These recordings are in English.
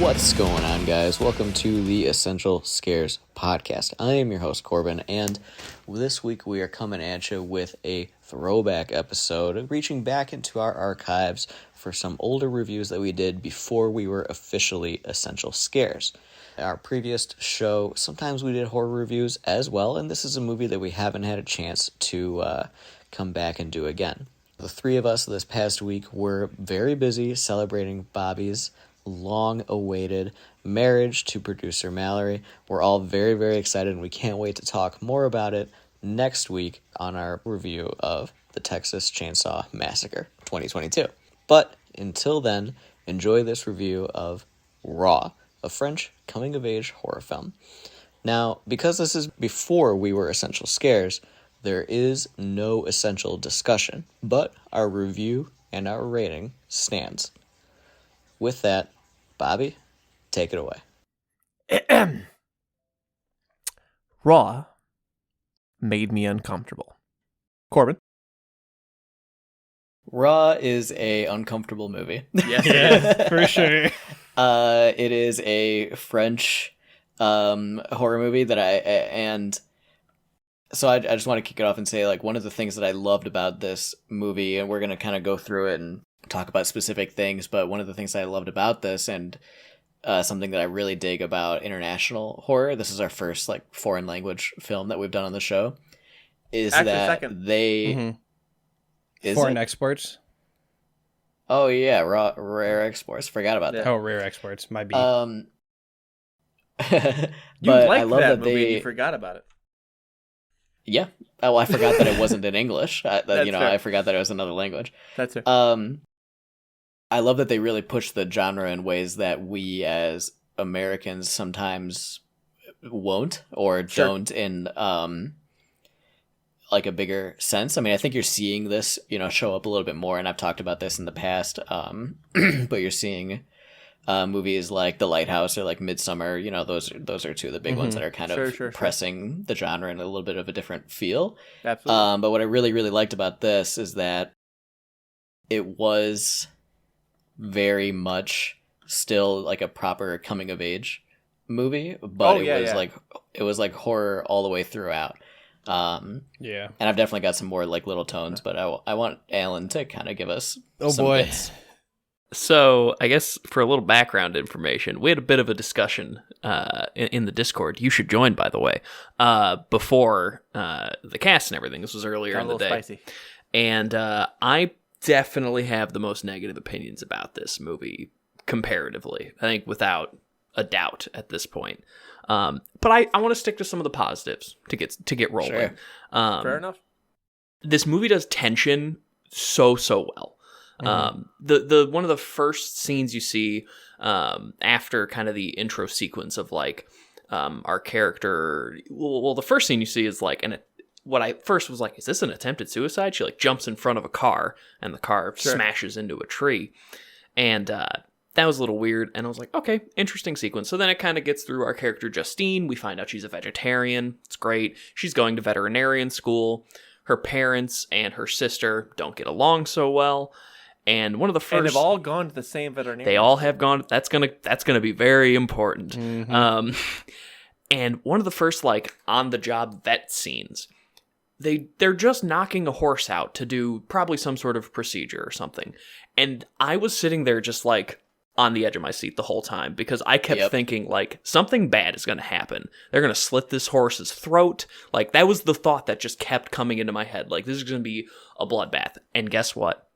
What's going on, guys? Welcome to the Essential Scares podcast. I am your host, Corbin, and this week we are coming at you with a throwback episode, reaching back into our archives for some older reviews that we did before we were officially Essential Scares. Our previous show, sometimes we did horror reviews as well, and this is a movie that we haven't had a chance to come back and do again. The three of us this past week were very busy celebrating Bobby's long-awaited marriage to Producer Malorie. We're all very, very excited, and we can't wait to talk more about it next week on our review of the Texas Chainsaw Massacre 2022. But until then, enjoy this review of Raw, a French coming-of-age horror film. Now, because this is before we were Essential Scares, there is no essential discussion, but our review and our rating stands. With that, Bobby, take it away. Raw made me uncomfortable. Corbin? Raw is a uncomfortable movie. Yes, for sure. It is a French horror movie that so I just want to kick it off and say, like, one of the things that I loved about this movie, and we're going to kind of go through it and talk about specific things, but one of the things that I loved about this, and something that I really dig about international horror, this is our first, like, foreign language film that we've done on the show, is Actually, that second. they... Mm-hmm. Is Foreign it? exports. Oh, yeah, rare exports. Forgot about that. Oh, rare exports. My B. But You liked I love that that movie they... and you forgot about it. Yeah. Oh, I forgot that it wasn't in English. That's fair. I forgot that it was another language. That's it. I love that they really push the genre in ways that we as Americans sometimes won't or Sure. don't in like a bigger sense. I mean, I think you're seeing this, show up a little bit more, and I've talked about this in the past. But you're seeing movies like The Lighthouse or like Midsummer. Those are two of the big ones that are kind of Sure. pressing the genre in a little bit of a different feel. Absolutely. But what I really, really liked about this is that it was very much still like a proper coming of age movie, but it was like horror all the way throughout. Yeah. And I've definitely got some more like little tones, but I want Alan to kind of give us some boy. bits. So, I guess for a little background information, we had a bit of a discussion in the Discord. You should join, by the way, before the cast and everything. This was earlier in the day. Spicy. And I definitely have the most negative opinions about this movie comparatively. I think without a doubt at this point. But I want to stick to some of the positives to get rolling. Sure. Fair enough. This movie does tension so well. The one of the first scenes you see after kind of the intro sequence of like our character, well the first scene you see is like, and what I first was like, is this an attempted suicide? She like jumps in front of a car and the car smashes into a tree, and that was a little weird, and I was like, okay, interesting sequence. So then it kind of gets through our character Justine. We find out she's a vegetarian. It's great. She's going to veterinarian school. Her parents and her sister don't get along so well. And one of the first, And they've all gone to the same veterinarian. they all have gone. That's gonna be very important. Mm-hmm. And one of the first like on the job vet scenes, they're just knocking a horse out to do probably some sort of procedure or something. And I was sitting there just like on the edge of my seat the whole time because I kept thinking like something bad is going to happen. They're going to slit this horse's throat. Like that was the thought that just kept coming into my head. Like this is going to be a bloodbath. And guess what?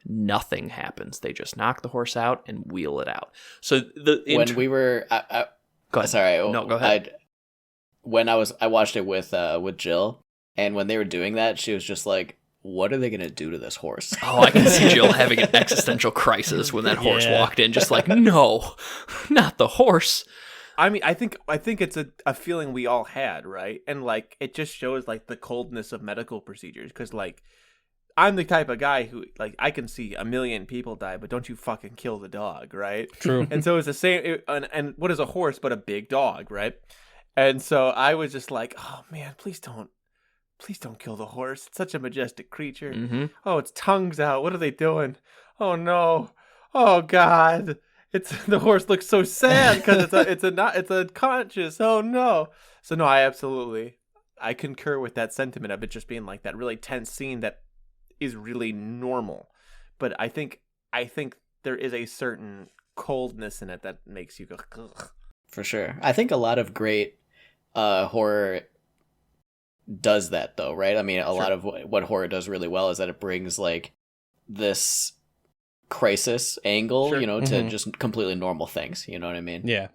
Nothing happens. They just knock the horse out and wheel it out. So When we were, go ahead. sorry, No, go ahead. I watched it with Jill, and when they were doing that, she was just like, what are they going to do to this horse? Oh, I can see Jill having an existential crisis when that horse walked in, just like, no, not the horse. I mean, I think it's a feeling we all had, right? And like it just shows like the coldness of medical procedures, because like I'm the type of guy who like I can see a million people die, but don't you fucking kill the dog, right? True. And so it's the same. And what is a horse but a big dog, right? And so I was just like, oh man, please don't kill the horse. It's such a majestic creature. Mm-hmm. Oh, its tongue's out. What are they doing? Oh no. Oh God. It's the horse looks so sad because it's a conscious. Oh no! So no, I concur with that sentiment of it just being like that really tense scene that is really normal, but I think there is a certain coldness in it that makes you go. Ugh. For sure. I think a lot of great horror does that though, right? I mean, a lot of what horror does really well is that it brings like this crisis angle, to just completely normal things. You know what I mean? Yeah.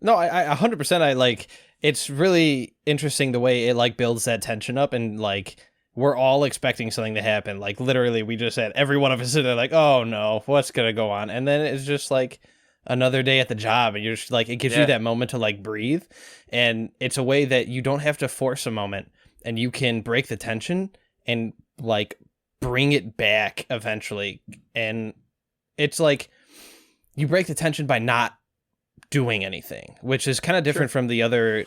No, I 100%. I like. It's really interesting the way it like builds that tension up, and like we're all expecting something to happen. Like literally, we just had every one of us sitting there like, oh no, what's gonna go on? And then it's just like another day at the job, and you're just like, it gives you that moment to like breathe, and it's a way that you don't have to force a moment, and you can break the tension and like bring it back eventually. And it's like you break the tension by not doing anything, which is kind of different from the other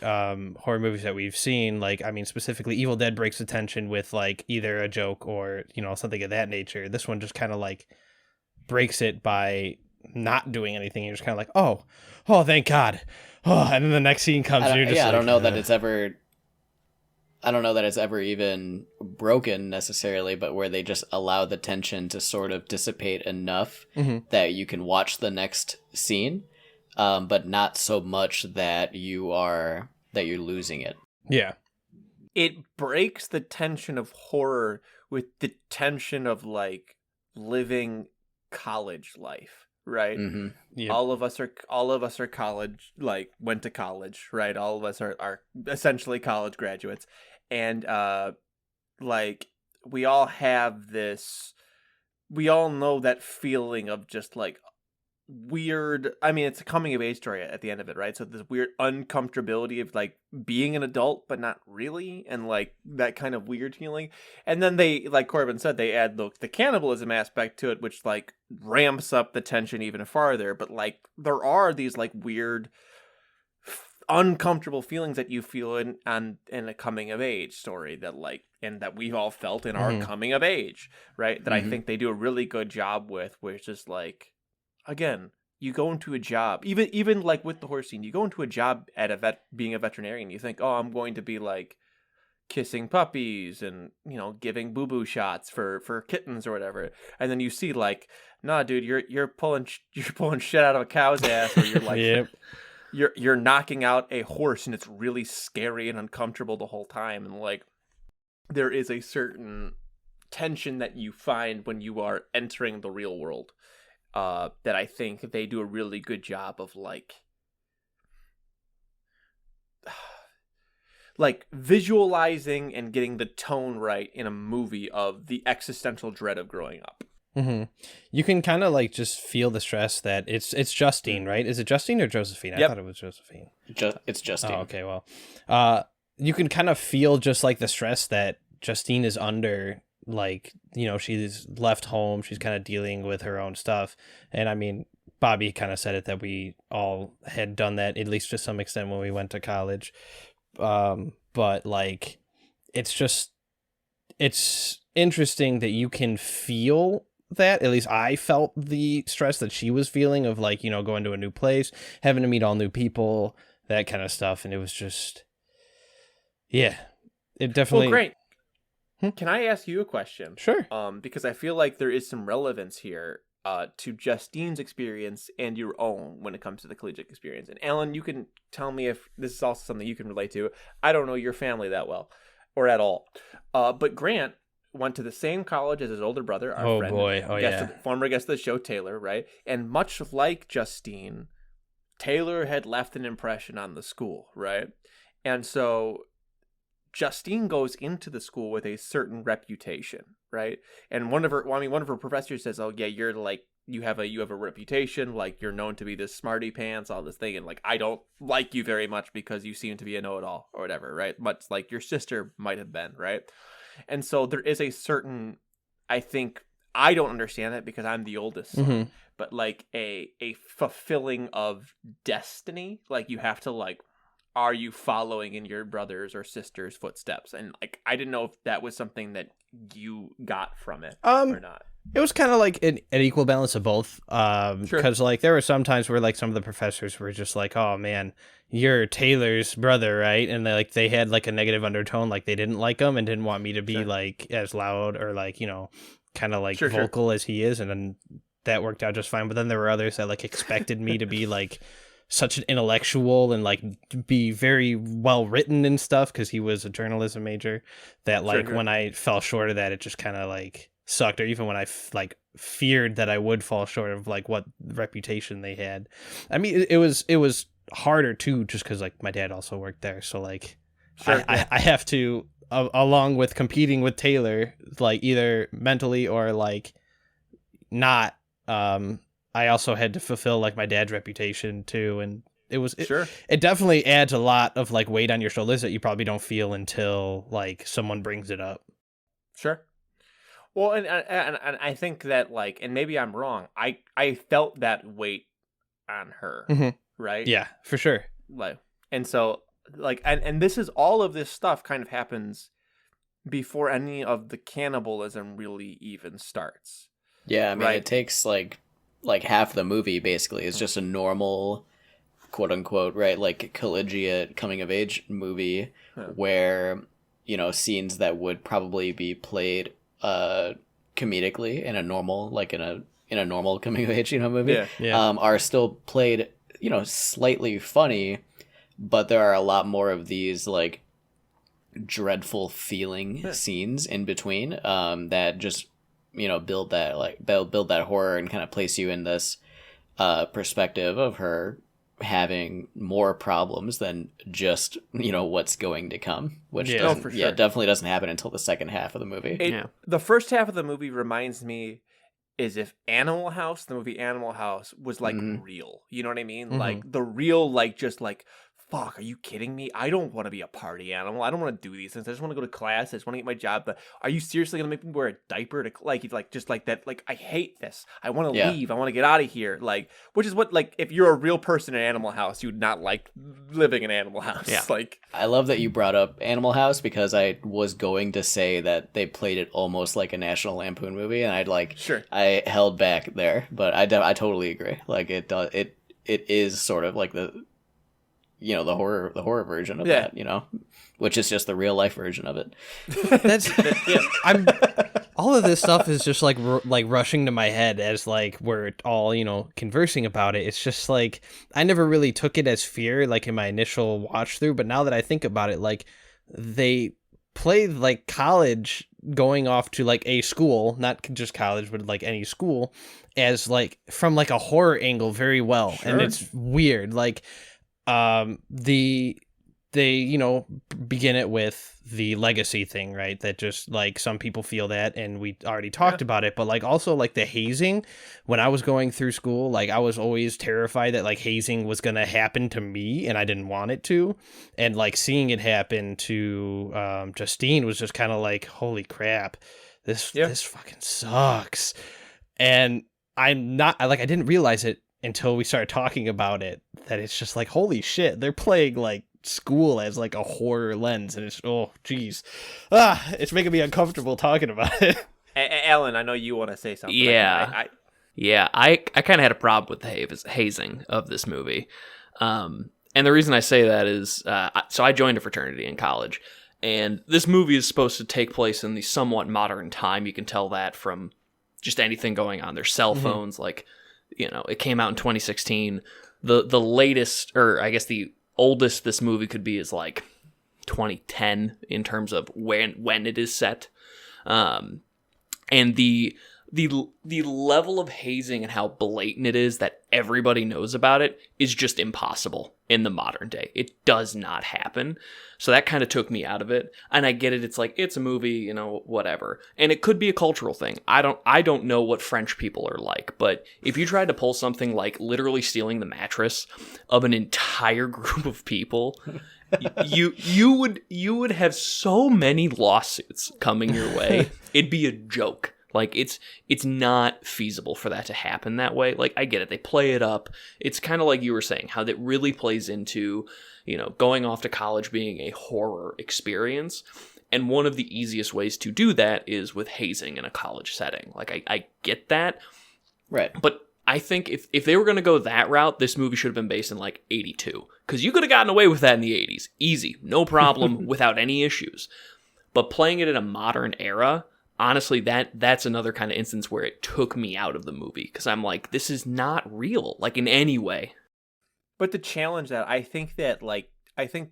horror movies that we've seen. Like, I mean, specifically Evil Dead breaks the tension with like either a joke or, something of that nature. This one just kind of like breaks it by not doing anything. You're just kind of like, oh, thank God. Oh, and then the next scene comes. And you're just I don't know that it's ever. I don't know that it's ever even broken necessarily, but where they just allow the tension to sort of dissipate enough that you can watch the next scene, but not so much that you're losing it. Yeah. It breaks the tension of horror with the tension of like living college life, right? Mm-hmm. Yep. All of us are college, like went to college, right? All of us are essentially college graduates. And like we all have this, we all know that feeling of just like weird, I mean, it's a coming of age story at the end of it, right? So this weird uncomfortability of like being an adult but not really, and like that kind of weird feeling. And then they, like Corbin said, they add the cannibalism aspect to it, which like ramps up the tension even farther. But like there are these like weird uncomfortable feelings that you feel in a coming of age story that like, and that we've all felt in our coming of age, right? That I think they do a really good job with, which is like, again, you go into a job, even like with the horse scene, you go into a job at being a veterinarian, you think, oh, I'm going to be like kissing puppies and, giving boo-boo shots for kittens or whatever. And then you see like, nah, dude, you're pulling shit out of a cow's ass, or you're like, Yep. You're knocking out a horse, and it's really scary and uncomfortable the whole time. And like, there is a certain tension that you find when you are entering the real world, that I think they do a really good job of like visualizing and getting the tone right in a movie of the existential dread of growing up. You can kind of like just feel the stress that it's Justine, right? Is it Justine or Josephine? Yep. I thought it was Josephine. It's Justine. Oh, okay. Well, you can kind of feel just like the stress that Justine is under. Like, she's left home. She's kind of dealing with her own stuff. And I mean, Bobby kind of said it that we all had done that, at least to some extent, when we went to college. But like, it's interesting that you can feel that. At least I felt the stress that she was feeling of like, going to a new place, having to meet all new people, that kind of stuff. And it was just, yeah, it definitely. Well, great. Can I ask you a question? Sure. Because I feel like there is some relevance here to Justine's experience and your own when it comes to the collegiate experience. And Alan, you can tell me if this is also something you can relate to. I don't know your family that well, or at all. But Grant went to the same college as his older brother, our friend. Boy. Oh, yeah. Former guest of the show, Taylor, right? And much like Justine, Taylor had left an impression on the school, right? And so Justine goes into the school with a certain reputation, right? And one of her professors says, "Oh yeah, you're like you have a reputation, like you're known to be this smarty pants, all this thing, and like I don't like you very much because you seem to be a know-it-all or whatever, right? Much like your sister might have been, right?" And so there is a certain, I think, I don't understand it because I'm the oldest son, but like a fulfilling of destiny, like you have to like, are you following in your brother's or sister's footsteps? And like, I didn't know if that was something that you got from it or not. It was kind of like an equal balance of both. Because like there were some times where like some of the professors were just like, "Oh man, you're Taylor's brother, right?" And they had like a negative undertone, like they didn't like him and didn't want me to be like as loud or like kind of like vocal as he is, and then that worked out just fine. But then there were others that like expected me to be like such an intellectual and like be very well written and stuff because he was a journalism major. That like when I fell short of that, it just kind of like sucked. Or even when I like feared that I would fall short of like what reputation they had. I mean, it was harder too, just because like my dad also worked there, so like I have to along with competing with Taylor, like either mentally or like not. I also had to fulfill like my dad's reputation too, and it definitely adds a lot of like weight on your shoulders that you probably don't feel until like someone brings it up. Sure. Well, and I think that like, and maybe I'm wrong. I felt that weight on her, right? Yeah, for sure. Like, and so like, and this is all of this stuff kind of happens before any of the cannibalism really even starts. Yeah, I mean, it takes like half the movie basically is just a normal, quote unquote, right, like collegiate coming of age movie where scenes that would probably be played comedically in a normal normal coming of age movie are still played slightly funny, but there are a lot more of these like dreadful feeling scenes in between that just build that horror and kind of place you in this perspective of her having more problems than just what's going to come, which definitely doesn't happen until the second half of the movie. The first half of the movie reminds me is if the movie Animal House was like real, you know what I mean? Like the real, like just like, fuck, are you kidding me? I don't want to be a party animal. I don't want to do these things. I just want to go to class. I just want to get my job. But are you seriously going to make me wear a diaper to like just like that? Like, I hate this. I want to leave. I want to get out of here. Like, which is what, like, if you're a real person in Animal House, you would not like living in Animal House. Yeah. Like, I love that you brought up Animal House because I was going to say that they played it almost like a National Lampoon movie, and I held back there, but I totally agree. Like it is sort of like the horror version of that, which is just the real life version of it. I'm all of this stuff is just like rushing to my head as like we're all conversing about it. It's just like I never really took it as fear like in my initial watch through, but now that I think about it, like they played like college going off to like a school, not just college but like any school, as like from like a horror angle very well. And it's weird, like they begin it with the legacy thing, right? That just like some people feel that, and we already talked about it, but like also like the hazing. When I was going through school, like I was always terrified that like hazing was gonna happen to me, and I didn't want it to. And like seeing it happen to Justine was just kind of like, holy crap, this fucking sucks. And I didn't realize it until we started talking about it, that it's just like, holy shit, they're playing like school as like a horror lens, and it's it's making me uncomfortable talking about it. Alan, I know you want to say something. I kind of had a problem with the hazing of this movie, and the reason I say that is so I joined a fraternity in college, and this movie is supposed to take place in the somewhat modern time. You can tell that from just anything going on. There's cell phones, like, it came out in 2016. The latest, or I guess the oldest this movie could be is like 2010 in terms of when it is set. And the level of hazing and how blatant it is that everybody knows about it is just impossible in the modern day. It does not happen. So that kind of took me out of it. And I get it. It's like, it's a movie, whatever. And it could be a cultural thing. I don't know what French people are like, but if you tried to pull something like literally stealing the mattress of an entire group of people, you would have so many lawsuits coming your way. It'd be a joke. Like, it's not feasible for that to happen that way. Like, I get it. They play it up. It's kind of like you were saying, how that really plays into, going off to college being a horror experience. And one of the easiest ways to do that is with hazing in a college setting. Like, I get that. Right. But I think if they were going to go that route, this movie should have been based in, like, 82. Because you could have gotten away with that in the 80s. Easy. No problem. Without any issues. But playing it in a modern era, honestly, that's another kind of instance where it took me out of the movie. Because I'm like, this is not real, like, in any way. But to challenge that, I think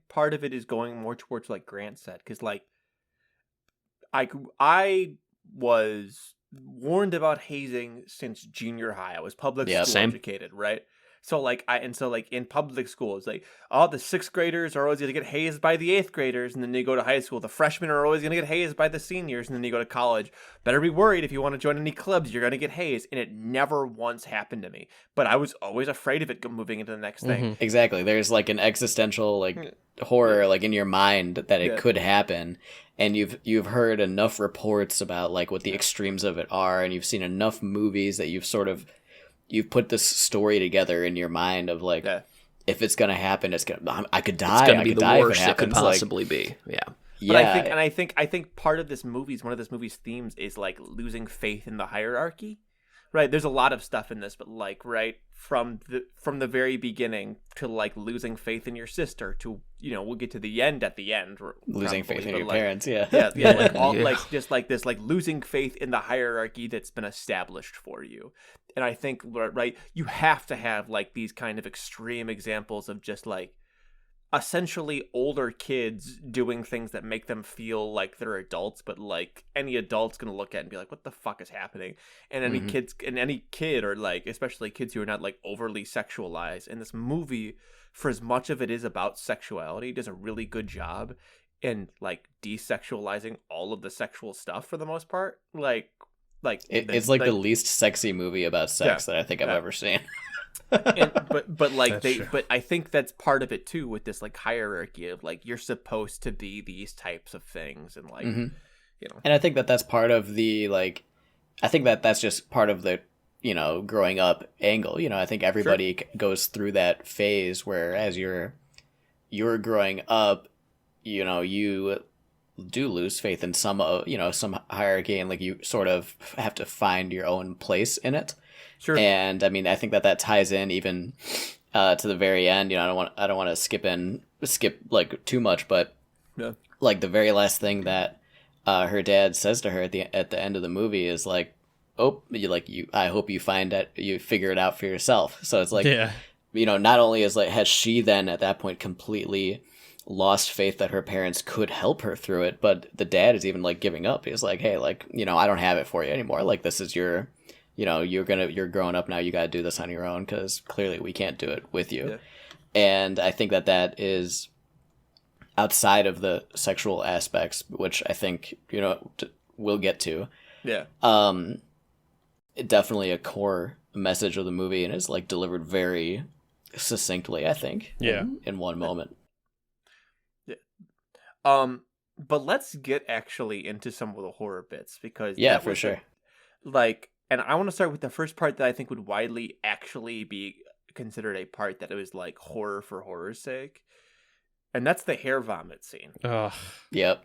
part of it is going more towards, like Grant said. Because, like, I was warned about hazing since junior high. I was public school educated, right? So like in public school, it's like, oh, the 6th graders are always gonna get hazed by the 8th graders, and then you go to high school, the freshmen are always gonna get hazed by the seniors, and then you go to college. Better be worried if you want to join any clubs, you're gonna get hazed. And it never once happened to me. But I was always afraid of it moving into the next thing. Exactly. There's like an existential like horror like in your mind that it could happen. And you've heard enough reports about like what the extremes of it are, and you've seen enough movies that you've put this story together in your mind of like, if it's gonna happen, I could die. It's gonna be the worst it could possibly be. Yeah. But I think part of one of this movie's themes is like losing faith in the hierarchy. Right, there's a lot of stuff in this, but like, right, from the very beginning to like losing faith in your sister to, you know, we'll get to the end at the end. Losing faith in your like, parents, like all like just like this, like losing faith in the hierarchy that's been established for you. And I think, right, you have to have like these kind of extreme examples of just like essentially older kids doing things that make them feel like they're adults, but like any adult's gonna look at it and be like, what the fuck is happening? And any kid or like especially kids who are not like overly sexualized, and this movie, for as much of it is about sexuality, does a really good job in like desexualizing all of the sexual stuff for the most part. It's like the least sexy movie about sex that I think I've ever seen. But I think that's part of it too, with this like hierarchy of like you're supposed to be these types of things, and like you know. And I think that's part of the like, I think that's just part of the, you know, growing up angle. You know, I think everybody goes through that phase where as you're growing up, you know, you do lose faith in some hierarchy, and like you sort of have to find your own place in it. Sure. And I mean, I think that ties in even to the very end. You know, I don't want to skip like too much, but like the very last thing that her dad says to her at the end of the movie is like, "Oh, I hope you figure it out for yourself." So it's like, you know, not only has she then at that point completely lost faith that her parents could help her through it, but the dad is even like giving up. He's like, "Hey, like, you know, I don't have it for you anymore. Like, this is your." You know, you're growing up now. You got to do this on your own because clearly we can't do it with you. Yeah. And I think that is outside of the sexual aspects, which I think, you know, we'll get to. Yeah. Definitely a core message of the movie, and is like delivered very succinctly, I think. Yeah. In one moment. Yeah. But let's get actually into some of the horror bits, because for sure. And I want to start with the first part that I think would widely actually be considered a part that it was like horror for horror's sake. And that's the hair vomit scene. Ugh. Yep.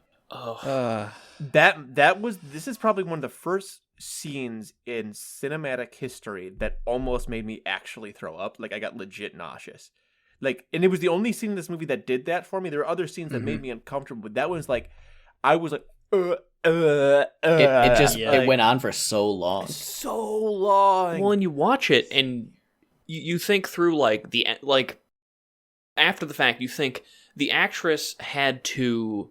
This is probably one of the first scenes in cinematic history that almost made me actually throw up. Like, I got legit nauseous. Like, and it was the only scene in this movie that did that for me. There were other scenes that made me uncomfortable, but that was like, I was like, it went on for so long. Well, and you watch it and you think through like after the fact, you think the actress had to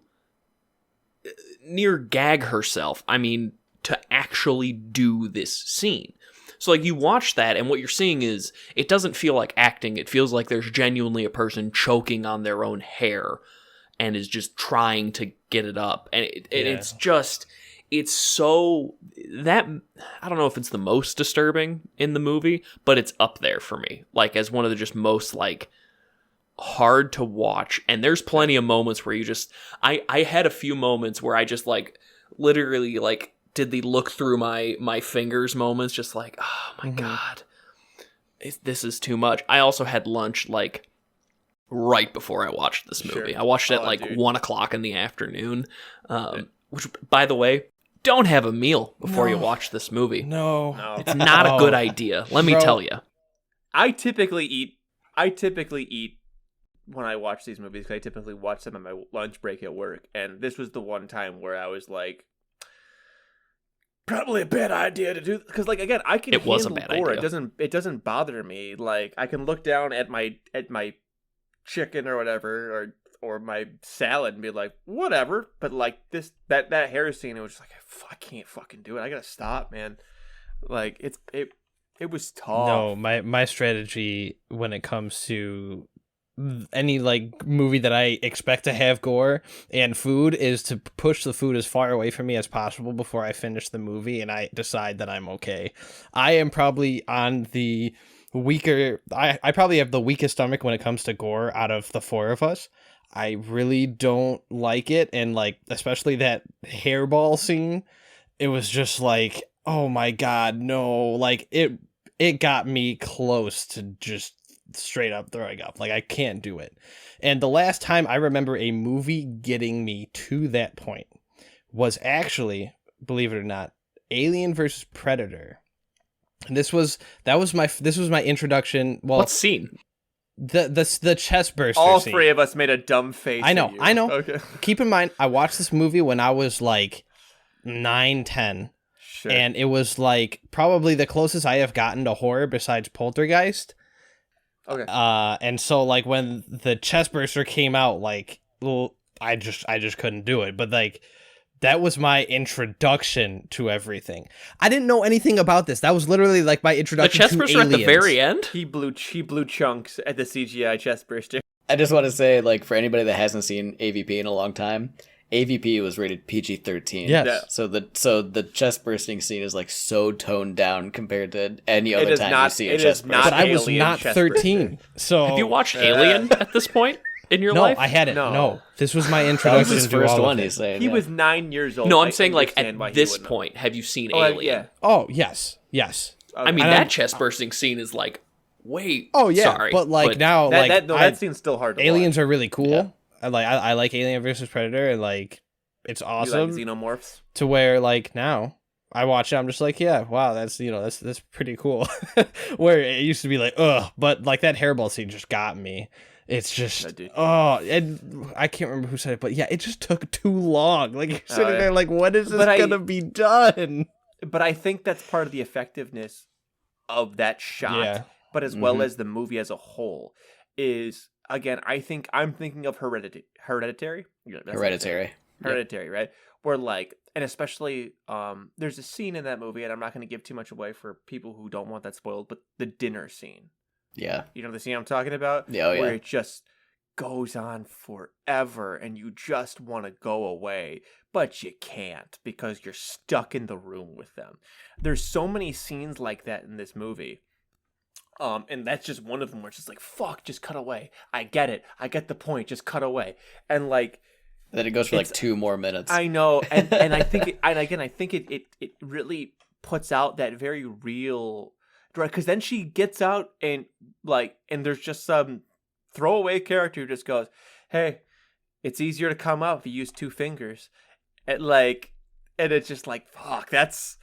near gag herself. I mean, to actually do this scene. So like you watch that, and what you're seeing is it doesn't feel like acting. It feels like there's genuinely a person choking on their own hair and is just trying to get it up. And it's so that, I don't know if it's the most disturbing in the movie, but it's up there for me, like as one of the just most like hard to watch. And there's plenty of moments where you just, I had a few moments where I just like literally like did the look through my fingers moments, just like, oh my God, this is too much. I also had lunch like right before I watched this movie. Sure. I watched it at 1 o'clock in the afternoon, which, by the way, don't have a meal before you watch this movie. No. It's not a good idea. Let me tell you. I typically eat when I watch these movies, because I typically watch them on my lunch break at work. And this was the one time where I was like, probably a bad idea to do, because like, again, I can handle gore. It doesn't bother me. Like, I can look down at my chicken or whatever, or my salad and be like, whatever. But like that hair scene, it was just like, I can't fucking do it. I gotta stop, man. Like, it was tough. No, my strategy when it comes to any like movie that I expect to have gore and food is to push the food as far away from me as possible before I finish the movie and I decide that I'm okay. I am probably on the weaker. I probably have the weakest stomach when it comes to gore out of the four of us. I really don't like it, and like especially that hairball scene, it was just like, oh my god, no! Like it got me close to just straight up throwing up. Like, I can't do it. And the last time I remember a movie getting me to that point was actually, believe it or not, Alien versus Predator. And this was my introduction. Well, what scene? The chest burster All scene. three of us made a dumb face. I know. Okay. Keep in mind, I watched this movie when I was like 9, 10. Sure. And it was like probably the closest I have gotten to horror besides Poltergeist. Okay. And so like when the chest burster came out, like, well, I just couldn't do it. But like that was my introduction to everything. I didn't know anything about this. That was literally like my introduction to The chest burster Aliens. at the very end? He blew chunks at the CGI chest burster. I just want to say, like, for anybody that hasn't seen AVP in a long time, AVP was rated PG-13. Yes. Yeah. So the chest bursting scene is like so toned down compared to any other time you see a chest burst. But I was Alien not chest 13. So Have you watched Alien at this point in your No, life? I hadn't. No. No. This was my That was introduction his to first all one. of He's it. saying He yeah. was 9 years old. No, I'm I saying like understand why at he this wouldn't point, have you seen know. Alien? Yeah. Oh, yes. I mean, And that I'm- chest bursting scene is like, wait. Oh yeah, sorry, but like now, That scene's still hard to aliens watch. are really cool. Yeah. I like Alien versus Predator, and like it's You awesome like xenomorphs? to where like now I watch it, I'm just like, yeah, wow, that's that's pretty cool. Where it used to be like, ugh, but like that hairball scene just got me. It's just That did. and I can't remember who said it, but yeah, it just took too long. Like you're sitting yeah. there like, when is this But gonna be done? But I think that's part of the effectiveness of that shot, Yeah. but as well as the movie as a whole, is, again, I'm thinking of Hereditary. Yeah, that's what I'm saying. Hereditary. Hereditary, right? Where like, and especially, there's a scene in that movie, and I'm not going to give too much away for people who don't want that spoiled, but the dinner scene. Yeah. You know the scene I'm talking about? Yeah, oh, yeah. Where it just goes on forever, and you just want to go away, but you can't because you're stuck in the room with them. There's so many scenes like that in this movie. And that's just one of them where it's just like, fuck, just cut away. I get it. I get the point. Just cut away. And like, Then it goes for like 2 more minutes. I know, and I think I think it really puts out that very real, right? Because then she gets out and there's just some throwaway character who just goes, "Hey, it's easier to come up if you use 2 fingers," and it's just like, fuck, that's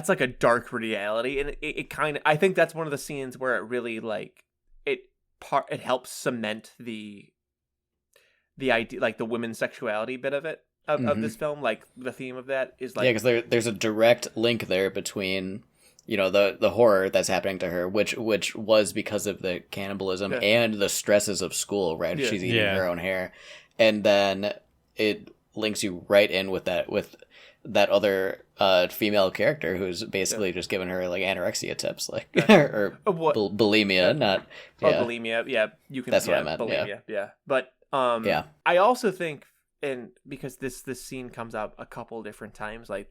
like a dark reality, and it kind of, I think that's one of the scenes where it really like it helps cement the idea, like the women's sexuality bit of it of this film, like the theme of that is like, yeah, because there's a direct link there between, you know, the horror that's happening to her, which was because of the cannibalism and the stresses of school, right? Yeah. She's eating Yeah. her own hair, and then it links you right in with that other female character who's basically just giving her like anorexia tips, like or What? bulimia, not bulimia. Yeah, you can. That's what yeah, I meant, Bulimia, yeah. But Yeah. I also think, and because this scene comes up a couple different times, like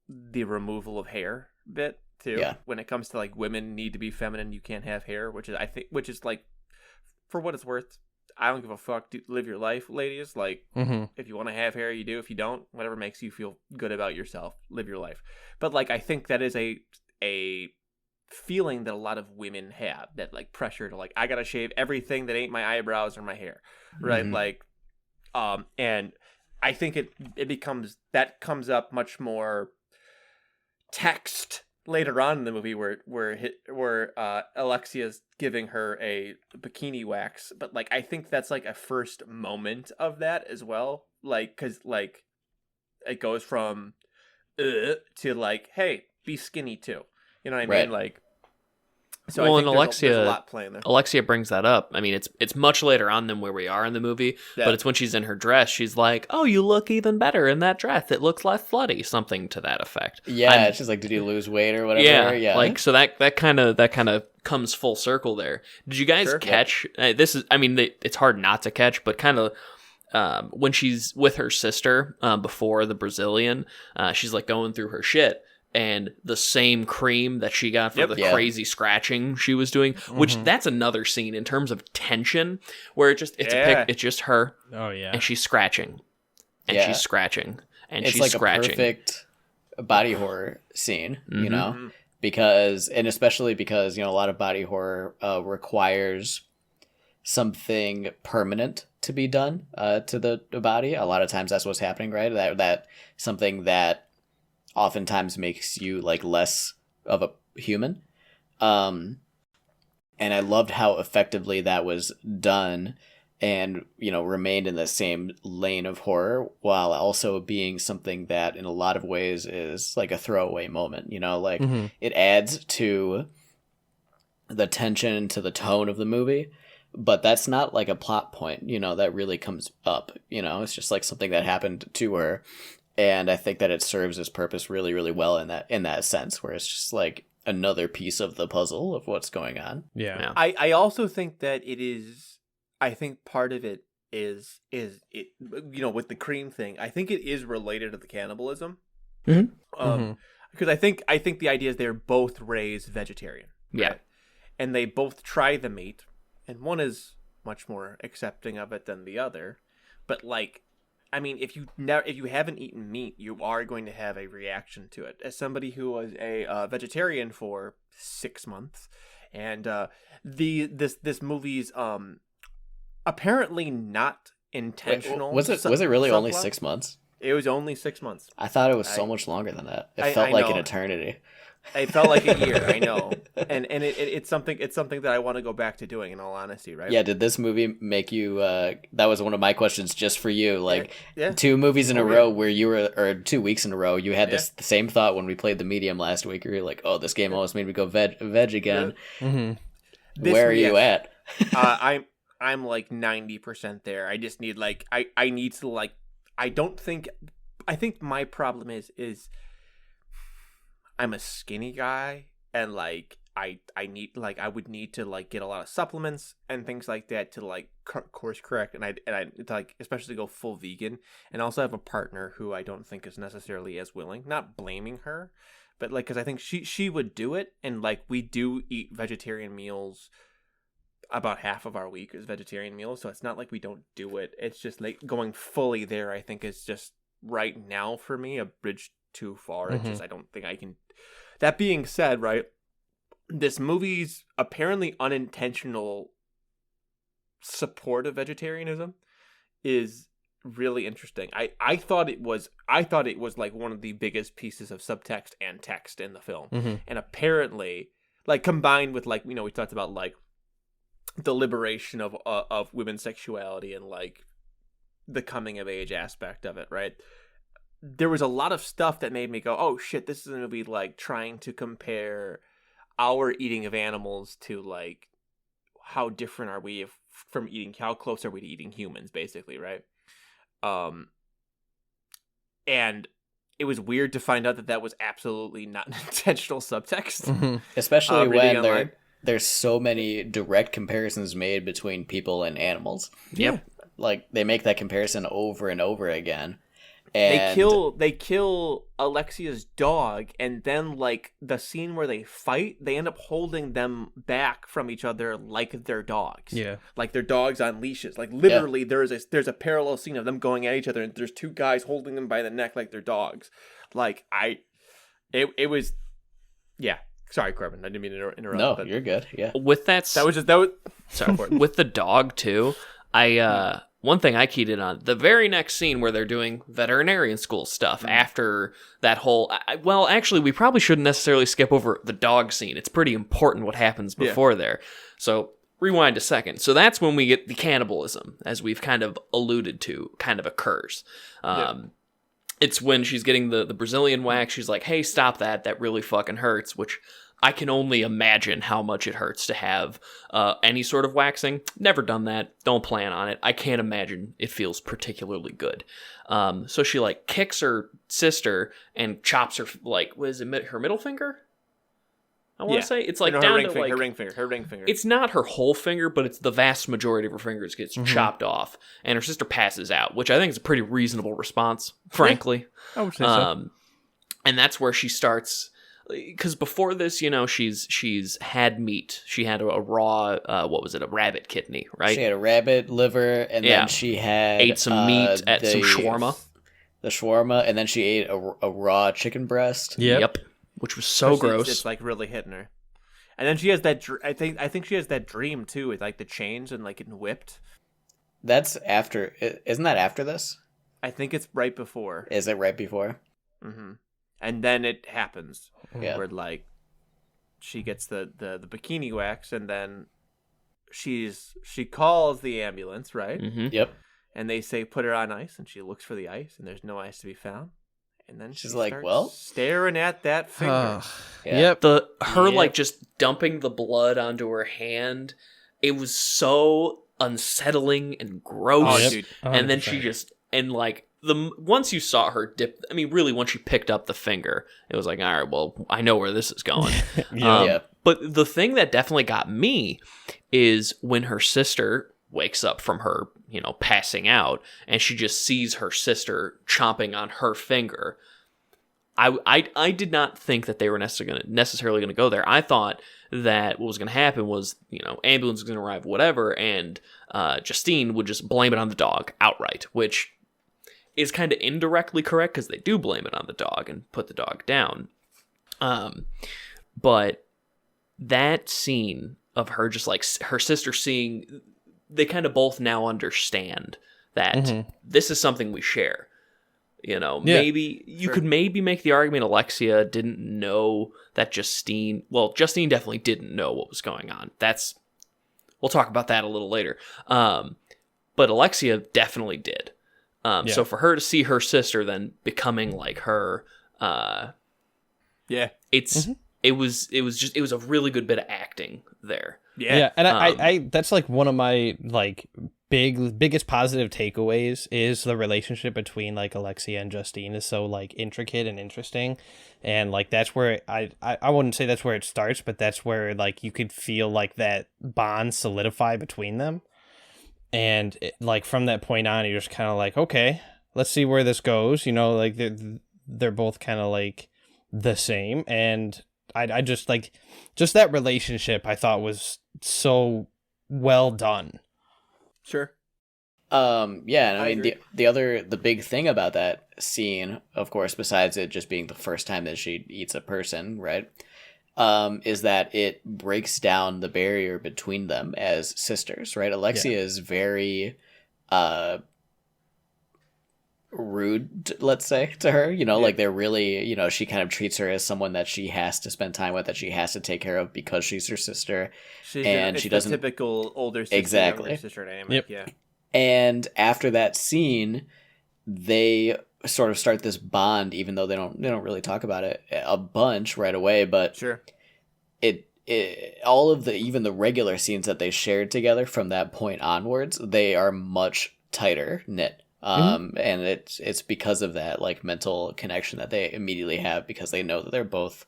the removal of hair bit too. Yeah. When it comes to like women need to be feminine, you can't have hair, which is like, for what it's worth, I don't give a fuck. Live your life, ladies. Like, if you want to have hair, you do. If you don't, whatever makes you feel good about yourself, live your life. But like, I think that is a feeling that a lot of women have, that like pressure to like, I gotta shave everything that ain't my eyebrows or my hair, right? Mhm. Like, and I think it becomes, that comes up much more text later on in the movie where Alexia's giving her a bikini wax, but like I think that's like a first moment of that as well, like because like it goes from to like, hey, be skinny too, you know what I Right. mean, like. So Well, I and think there's a lot playing there. Alexia brings that up. I mean, it's much later on than where we are in the movie, Yeah. but it's when she's in her dress. She's like, "Oh, you look even better in that dress. It looks less slutty," something to that effect. Yeah, it's just like, did you lose weight or whatever? Yeah. Like so that kind of comes full circle there. Did you guys Sure. catch this? Is, I mean, it's hard not to catch, but kind of. When she's with her sister before the Brazilian, she's like going through her shit, and the same cream that she got for Yep. the Yeah. crazy scratching she was doing, which that's another scene in terms of tension where it's Yeah. it's just her Oh yeah. and she's scratching and Yeah. she's scratching and It's she's like scratching. a perfect body horror scene, you Mhm. know, Mhm. because, and especially because, you know, a lot of body horror requires something permanent to be done to the body. A lot of times that's what's happening, right? That something that oftentimes makes you like less of a human. And I loved how effectively that was done, and, you know, remained in the same lane of horror while also being something that in a lot of ways is like a throwaway moment, you know, like it adds to the tension, to the tone of the movie, but that's not like a plot point, you know, that really comes up, you know, it's just like something that happened to her. And I think that it serves its purpose really, really well in that sense, where it's just like another piece of the puzzle of what's going on. Yeah. I also think that it is, I think part of it is it, you know, with the cream thing, I think it is related to the cannibalism. Mhm. Because I think the idea is they're both raised vegetarian. Yeah. Right? And they both try the meat, and one is much more accepting of it than the other. But like, I mean, if you haven't eaten meat, you are going to have a reaction to it. As somebody who was a vegetarian for 6 months, and this movie's apparently not intentional. Was it really only subplot. 6 months? It was only 6 months. I thought it was so much longer than that. It I felt like know. an eternity. It felt like a year. I know, and it's something that I want to go back to doing. In all honesty, right? Yeah, did this movie make you that was one of my questions just for you, like Yeah. 2 movies in a Oh, row yeah. where you were, or 2 weeks in a row, you had the same thought when we played the medium last week, where you're like, oh, this game almost made me go veg again. Where are you at? I'm like 90% there. I just need like I need to like I think my problem is I'm a skinny guy, and like I need, like, I would need to like get a lot of supplements and things like that to like course correct, and I to, like, especially go full vegan, and also have a partner who I don't think is necessarily as willing. Not blaming her, but like, because I think she would do it, and like we do eat vegetarian meals. About half of our week is vegetarian meals, so it's not like we don't do it. It's just like going fully there, I think, is just right now for me a bridge too far. It's just, I don't think I can. That being said, right, this movie's apparently unintentional support of vegetarianism is really interesting. I thought it was like one of the biggest pieces of subtext and text in the film, and apparently, like, combined with, like, you know, we talked about like the liberation of women's sexuality and like the coming of age aspect of it, right? There was a lot of stuff that made me go, oh shit, this is going to be like trying to compare our eating of animals to like how different are we from eating, how close are we to eating humans, basically, right? And it was weird to find out that was absolutely not an intentional subtext. Especially Reading when online. there's so many direct comparisons made between people and animals. Yep. Like, they make that comparison over and over again. And They kill Alexia's dog, and then like the scene where they fight, they end up holding them back from each other like they're dogs. Yeah. Like they're dogs on leashes. Like literally there's a parallel scene of them going at each other, and there's 2 guys holding them by the neck like they're dogs. Like it was, yeah, Sorry, Corbin. I didn't mean to interrupt. No, but you're good. Yeah. With that, that was. sorry, with the dog too. One thing I keyed in on the very next scene where they're doing veterinarian school stuff after that whole. Well, actually, we probably shouldn't necessarily skip over the dog scene. It's pretty important what happens before there. So rewind a second. So that's when we get the cannibalism, as we've kind of alluded to, kind of occurs. It's when she's getting the Brazilian wax. She's like, hey, stop that. That really fucking hurts, which I can only imagine how much it hurts to have any sort of waxing. Never done that. Don't plan on it. I can't imagine it feels particularly good. So she like kicks her sister and chops her, like, what is it, her middle finger? I want to say it's like down to like her ring finger. It's not her whole finger, but it's the vast majority of her fingers gets chopped off, and her sister passes out, which I think is a pretty reasonable response, frankly. I would say so. And that's where she starts, because before this, you know, she's had meat. She had a raw, what was it, a rabbit kidney, right? She had a rabbit liver, and then she had ate some meat at some shawarma. The shawarma, and then she ate a raw chicken breast. Yep. Which was so gross. It's like really hitting her. And then she has that. I think she has that dream too, with like the chains and like getting whipped. That's after. Isn't that after this? I think it's right before. Is it right before? Mm-hmm. And then it happens. Yeah. Where like she gets the bikini wax, and then she calls the ambulance, right? Mm-hmm. Yep. And they say put her on ice, and she looks for the ice, and there's no ice to be found. And then she's she like, starts well, staring at that finger. Yep. Like just dumping the blood onto her hand. It was so unsettling and gross. Oh, dude. And then she just, and like once you saw her dip, I mean, really, once she picked up the finger, it was like, all right, well, I know where this is going. But the thing that definitely got me is when her sister wakes up from her, you know, passing out, and she just sees her sister chomping on her finger. I did not think that they were necessarily going to go there. I thought that what was going to happen was, you know, ambulance was going to arrive, whatever, and Justine would just blame it on the dog outright, which is kind of indirectly correct because they do blame it on the dog and put the dog down. But that scene of her just like her sister seeing, they kind of both now understand that this is something we share. You know, maybe you could maybe make the argument Alexia didn't know that Justine definitely didn't know what was going on. We'll talk about that a little later. But Alexia definitely did. So for her to see her sister then becoming like her, it was a really good bit of acting there. Yeah, and I that's like one of my like biggest positive takeaways is the relationship between like Alexia and Justine is so like intricate and interesting, and like that's where I wouldn't say that's where it starts, but that's where like you could feel like that bond solidify between them, and like from that point on you're just kind of like, okay, let's see where this goes, you know, like they're both kind of like the same, and I just like just that relationship I thought was so well done. Sure. Yeah, and I mean the big thing about that scene, of course, besides it just being the first time that she eats a person, right? Is that it breaks down the barrier between them as sisters, right? Alexia is very rude, let's say, to her, you know, like they're really, you know, she kind of treats her as someone that she has to spend time with, that she has to take care of because she's her sister. She doesn't, the typical older sister, exactly, younger sister dynamic. And after that scene, they sort of start this bond, even though they don't really talk about it a bunch right away, but it all of even the regular scenes that they shared together from that point onwards, they are much tighter knit. And it's because of that like mental connection that they immediately have, because they know that they're both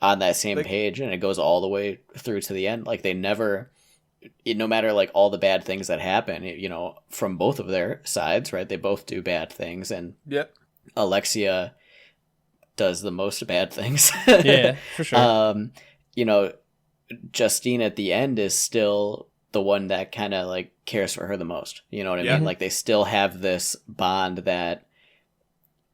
on that same page, and it goes all the way through to the end. Like they never, no matter like all the bad things that happen, you know, from both of their sides, right? They both do bad things, and Alexia does the most bad things. Yeah, for sure. You know, Justine at the end is still the one that kind of like cares for her the most. You know what I mean? Like they still have this bond that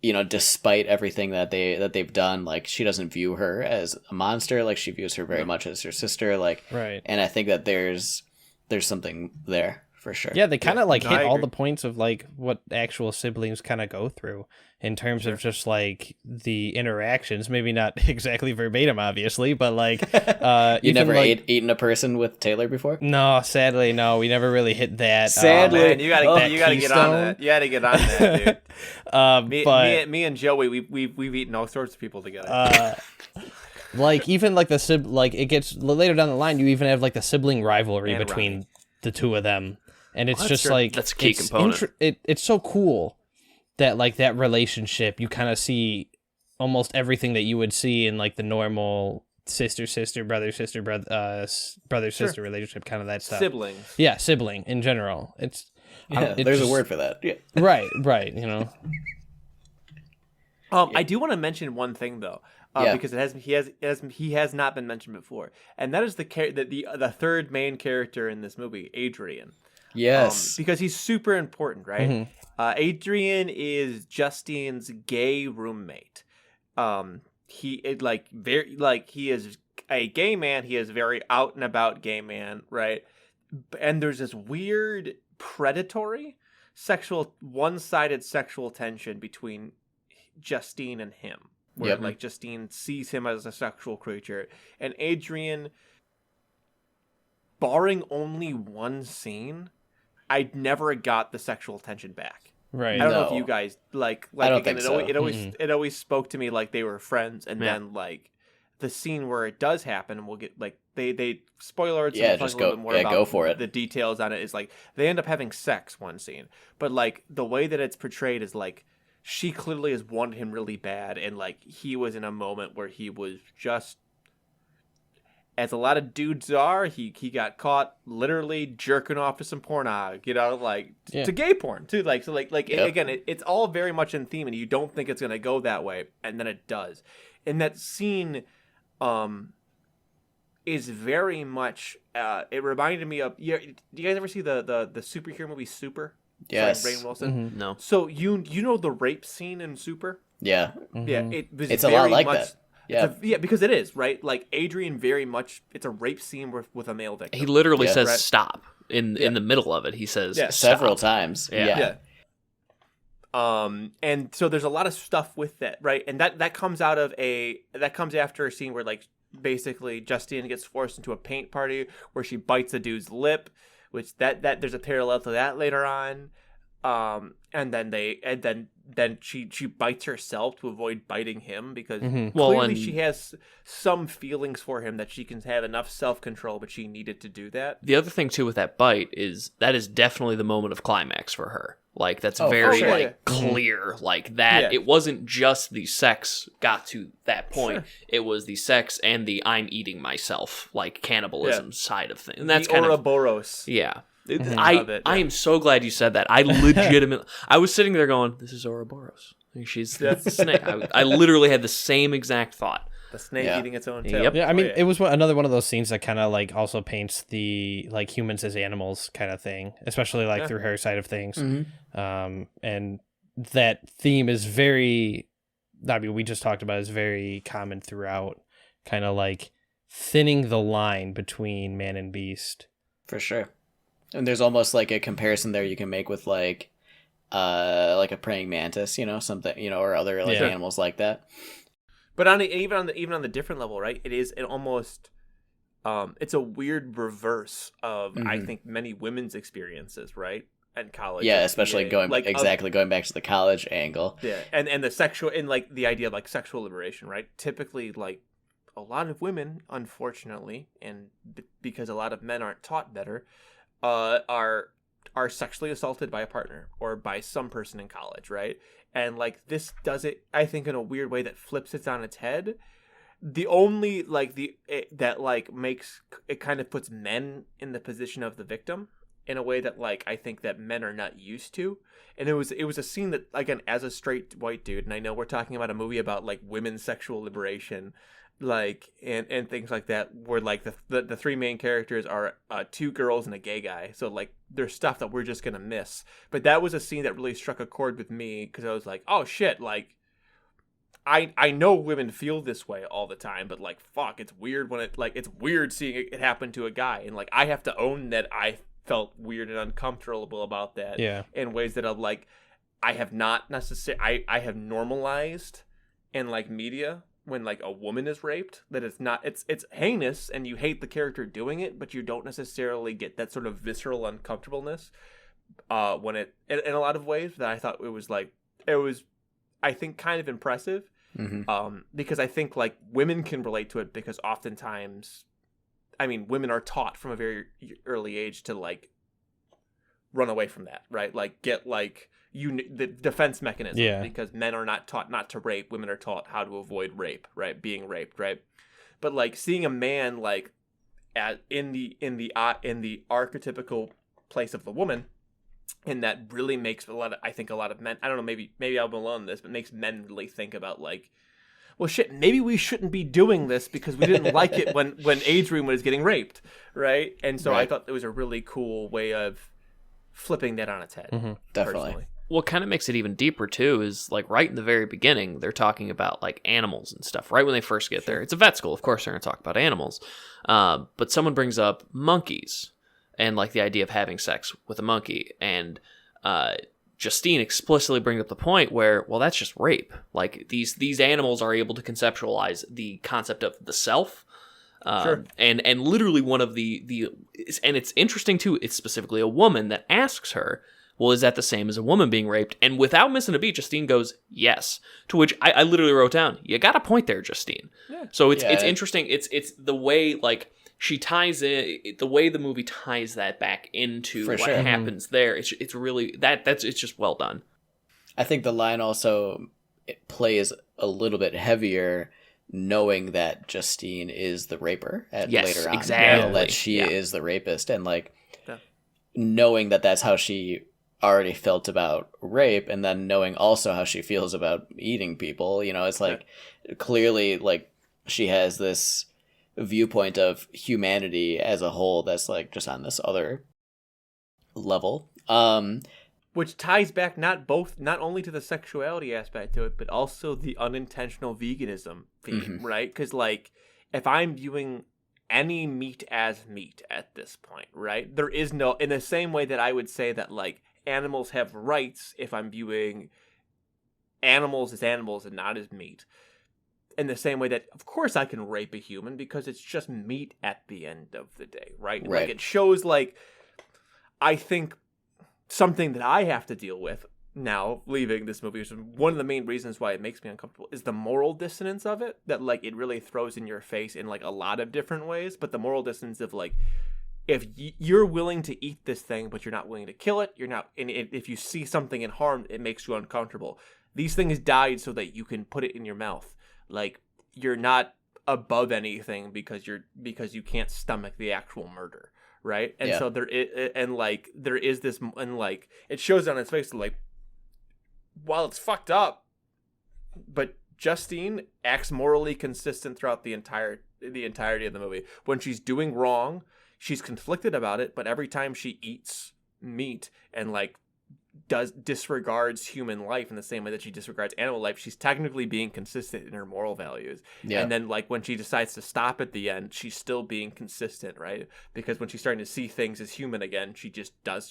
despite everything that they've done, like she doesn't view her as a monster. Like she views her very much as her sister. Like, Right. And I think that there's something there for sure. Yeah, they kind of like no, hit I all agree. the points of like what actual siblings kind of go through in terms of just like the interactions. Maybe not exactly verbatim, obviously, but like You even, never like, eaten a person with Taylor before? No, sadly, no. We never really hit that. Sadly. Man, you gotta that get on keystone. that. You gotta get on that, dude. But Me and Joey, we've eaten all sorts of people together. like even like like it gets later down the line, you even have like the sibling rivalry And between Ronnie. the two of them, and it's that's just true. like That's a key it's component. It's so cool that like that relationship, you kind of see almost everything that you would see in like the normal sister brother sister sister relationship, kind of that stuff. Siblings. Yeah, sibling in general. It's Yeah, it there's just- a word for that. Yeah. right. I do want to mention one thing though, Yeah. because he has not been mentioned before, and that is the third main character in this movie, Adrian. Yes. Because he's super important, right? Mhm. Adrian is Justine's gay roommate. He is a gay man. He is very out and about gay man, right? And there's this weird predatory one-sided sexual tension between Justine and him, where Yep. like Justine sees him as a sexual creature, and Adrian, barring only one scene, I never got the sexual tension back. Right. I don't know if No. you guys like I don't again, think so. it always spoke to me like they were friends, and Yeah. then like the scene where it does happen, we'll get like they spoiler. Yeah, just go- go for it. The details on it is like they end up having sex one scene, but like the way that it's portrayed is like she clearly has wanted him really bad, and like he was in a moment where he was just, as a lot of dudes are, he got caught literally jerking off to some pornog, like Yeah. to gay porn too, like so like Yep. again, it's all very much in theme, and you don't think it's gonna go that way, and then it does. And that scene, is very much. It reminded me of. Yeah, do you guys ever see the superhero movie Super? Yes. Starring Rainn Wilson. Mhm. No. So you know the rape scene in Super? Yeah. Yeah, Mhm. it was It's a very lot like much, that. Yeah. yeah, because it is, right? Like Adrian very much, it's a rape scene with a male victim. He literally Yeah. says Right. stop in the middle of it. He says Yeah. Several stop. times. Yeah. Yeah. And so there's a lot of stuff with that, right? And that comes after a scene where like basically Justine gets forced into a paint party where she bites a dude's lip, which that there's a parallel to that later on. And then she bites herself to avoid biting him because Mhm. Well, clearly and- she has some feelings for him, that she can have enough self-control, but she needed to do that. The other thing too with that bite is that is definitely the moment of climax for her. Like that's Oh, very sure. like Yeah. clear. Like that. Yeah. It wasn't just the sex got to that point. Sure. It was the sex and the I'm eating myself like cannibalism side of things. And that's the kind of Ouroboros. yeah. Mhm. Of it, I yeah. am so glad you said that. I legitimately I was sitting there going, "This is Ouroboros. She's the snake." I literally had the same exact thought. The snake Yeah. eating its own tail. Yep. Yeah, I Oh, mean, it was another one of those scenes that kind of like also paints the like humans as animals kind of thing, especially like Yeah. through her side of things. Mhm. And that theme is very, I mean, we just talked about is very common throughout, kind of like thinning the line between man and beast. For sure. And there's almost like a comparison there you can make with like a praying mantis, something, or other like Yeah. animals like that. But even on the different level, right? It almost it's a weird reverse of I Mhm. think many women's experiences, right? And college. Yeah, and especially PA. going like of- going back to the college angle. yeah, and the sexual and like the idea of like sexual liberation, right? Typically, like a lot of women, unfortunately, and because a lot of men aren't taught better, are sexually assaulted by a partner or by some person in college, right? And like this does it, I think, in a weird way that flips it on its head. The only like that like makes it kind of puts men in the position of the victim in a way that like I think that men are not used to. And it was a scene that, again, as a straight white dude, and I know we're talking about a movie about like women's sexual liberation, like and things like that, where like the three main characters are two girls and a gay guy, so like there's stuff that we're just gonna miss. But that was a scene that really struck a chord with me, because I was like, oh shit, like I know women feel this way all the time, but like fuck, it's weird when it's weird seeing it happen to a guy, and like I have to own that I felt weird and uncomfortable about that, in ways that I'm like I have not necessarily I have normalized in like media when like a woman is raped, that it's heinous and you hate the character doing it, but you don't necessarily get that sort of visceral uncomfortableness when it in a lot of ways, that I thought it was I think kind of impressive. Because I think like women can relate to it, because oftentimes, I mean, women are taught from a very early age to like run away from that, right? Like get like the defense mechanism, because men are not taught not to rape, women are taught how to avoid rape, right? Being raped, right? But like seeing a man like in the archetypical place of the woman, and that really makes a lot of men, I don't know, maybe I'm alone in this, but makes men really think about like, well shit, maybe we shouldn't be doing this because we didn't like it when Adrian was getting raped, right? And so I thought it was a really cool way of flipping that on its head. Definitely. Personally. What kind of makes it even deeper too is like right in the very beginning, they're talking about like animals and stuff. Right when they first get there, it's a vet school, of course they're going to talk about animals, but someone brings up monkeys and like the idea of having sex with a monkey, and Justine explicitly brings up the point where, well, that's just rape. Like these animals are able to conceptualize the concept of the self. And literally one of the and it's interesting too, it's specifically a woman that asks her, well, is that the same as a woman being raped? And without missing a beat, Justine goes, yes. To which I literally wrote down, you got a point there, Justine. Yeah. So it's interesting. It's the way like she ties in, the way the movie ties that back into what happens there. It's really it's just well done. I think the line also plays a little bit heavier, knowing that Justine is the raper later on. Exactly. You know, that she is the rapist, and like knowing that that's how she already felt about rape, and then knowing also how she feels about eating people. You know, it's like clearly like she has this viewpoint of humanity as a whole that's like just on this other level. Which ties back not only to the sexuality aspect to it, but also the unintentional veganism theme, right? Because like if I'm viewing any meat as meat at this point, right? There is no, in the same way that I would say that like animals have rights if I'm viewing animals as animals and not as meat. In the same way that, of course, I can rape a human because it's just meat at the end of the day, right? Like it shows like, I think something that I have to deal with now leaving this movie, which is one of the main reasons why it makes me uncomfortable, is the moral dissonance of it, that like it really throws in your face in like a lot of different ways. But the moral dissonance of like, if you're willing to eat this thing but you're not willing to kill it, you're not, and if you see something in harm, it makes you uncomfortable. These things died so that you can put it in your mouth. Like you're not above anything because you can't stomach the actual murder, right? And so there is this, and like it shows on its face, like while it's fucked up, but Justine acts morally consistent throughout the entirety of the movie. When she's doing wrong, she's conflicted about it, but every time she eats meat and like disregards human life in the same way that she disregards animal life, she's technically being consistent in her moral values. And then like when she decides to stop at the end, she's still being consistent, right? Because when she's starting to see things as human again, she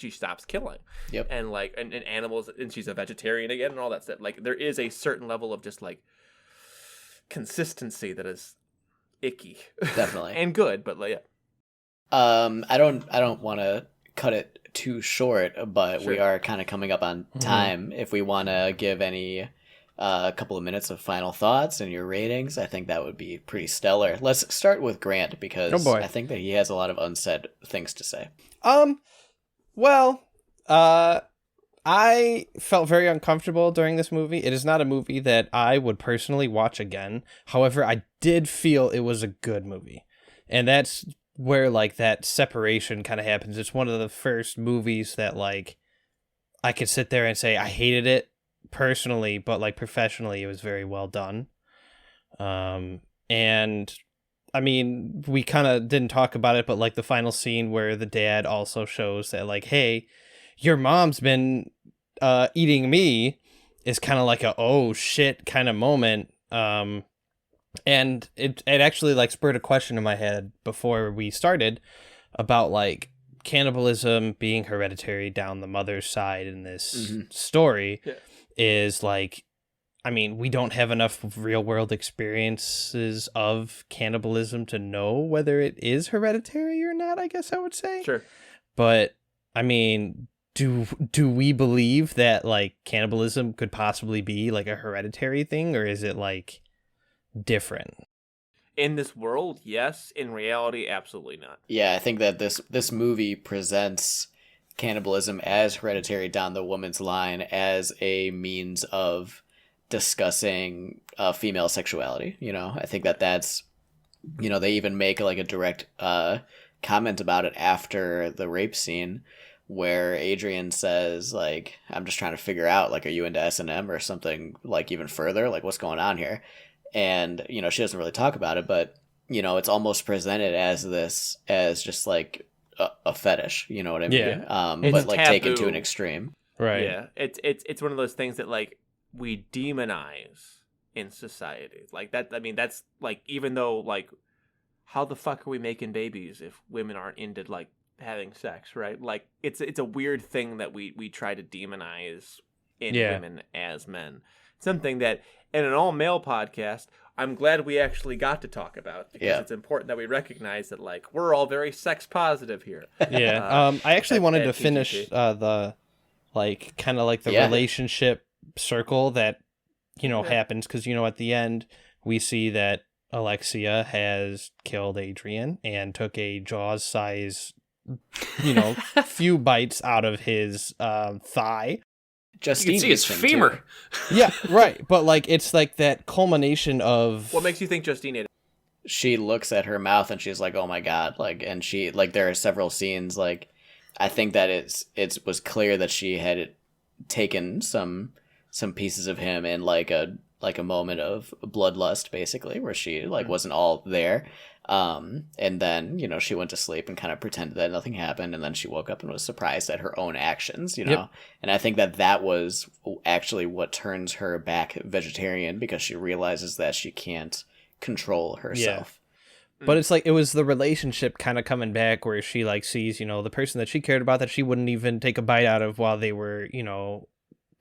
stops killing. And like and animals, and she's a vegetarian again and all that stuff. Like there is a certain level of just like consistency that is icky. Definitely. And good, but like I don't want to cut it too short, but we are kind of coming up on time. If we want to give any a couple of minutes of final thoughts and your ratings, I think that would be pretty stellar. Let's start with Grant, because I think that he has a lot of unsaid things to say. Well, I felt very uncomfortable during this movie. It is not a movie that I would personally watch again. However, I did feel it was a good movie. And that's where like that separation kind of happens. It's one of the first movies that like I could sit there and say I hated it personally, but like professionally it was very well done. And I mean, we kind of didn't talk about it, but like the final scene where the dad also shows that like, hey, your mom's been eating me is kind of like a oh shit kind of moment. And it actually like spurred a question in my head before we started about like cannibalism being hereditary down the mother's side in this story. Is like, I mean, we don't have enough real world experiences of cannibalism to know whether it is hereditary or not, I guess I would say. Sure. But I mean, do we believe that like cannibalism could possibly be like a hereditary thing, or is it like different? In this world, yes. In reality, absolutely not. Yeah, I think that this movie presents cannibalism as hereditary down the woman's line as a means of discussing female sexuality. You know, I think that's, you know, they even make like a direct comment about it after the rape scene where Adrian says like, I'm just trying to figure out, like, are you into S&M or something, like even further, like what's going on here? And, you know, she doesn't really talk about it, but, you know, it's almost presented as just like a fetish, you know what I mean? Yeah. But like taken to taboo. an extreme. Right. Yeah, it's one of those things that like we demonize in society. Like that. I mean, that's like, even though like, how the fuck are we making babies if women aren't into like having sex, right? Like it's a weird thing that we try to demonize in women as men. Something that in an all male podcast, I'm glad we actually got to talk about, because it's important that we recognize that like we're all very sex positive here. Yeah. I actually wanted to at finish TTP. The like kind of like the relationship circle that, you know, happens, because, you know, at the end we see that Alexia has killed Adrian and took a Jaws size, you know, few bites out of his thigh. Justine You can see his eats him, femur. too. Yeah, right. But like it's like that culmination of What makes you think Justine ate it? She looks at her mouth and she's like, oh my god, like, and she, like, there are several scenes, like, I think that it was clear that she had taken some pieces of him in like a moment of bloodlust, basically, where she like wasn't all there. And then, you know, she went to sleep and kind of pretended that nothing happened, and then she woke up and was surprised at her own actions, you know. Yep. And I think that was actually what turns her back vegetarian, because she realizes that she can't control herself. But it's like it was the relationship kind of coming back where she like sees, you know, the person that she cared about that she wouldn't even take a bite out of while they were, you know,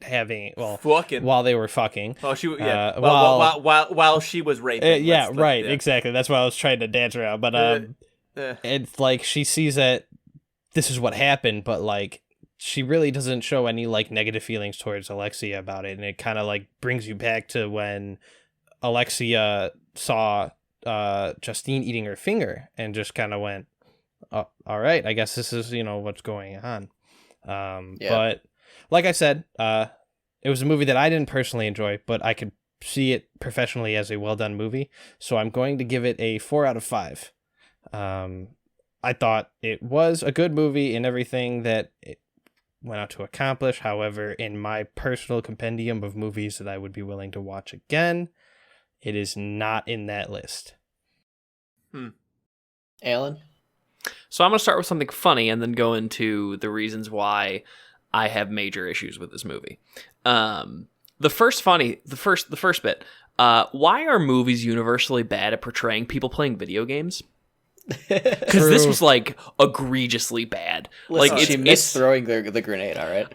Fucking. while they were fucking. Oh, she while she was raping. Yeah, right, exactly. That's why I was trying to dance around. But it's like she sees that this is what happened, but like she really doesn't show any like negative feelings towards Alexia about it, and it kind of like brings you back to when Alexia saw Justine eating her finger and just kind of went, oh, all right, I guess this is, you know, what's going on. But like I said, it was a movie that I didn't personally enjoy, but I could see it professionally as a well done movie. So I'm going to give it a 4 out of 5. I thought it was a good movie in everything that it went out to accomplish. However, in my personal compendium of movies that I would be willing to watch again, it is not in that list. Alan? So I'm going to start with something funny and then go into the reasons why I have major issues with this movie. The first bit. Why are movies universally bad at portraying people playing video games? Because this was like egregiously bad. Listen, like she missed throwing the grenade. All right,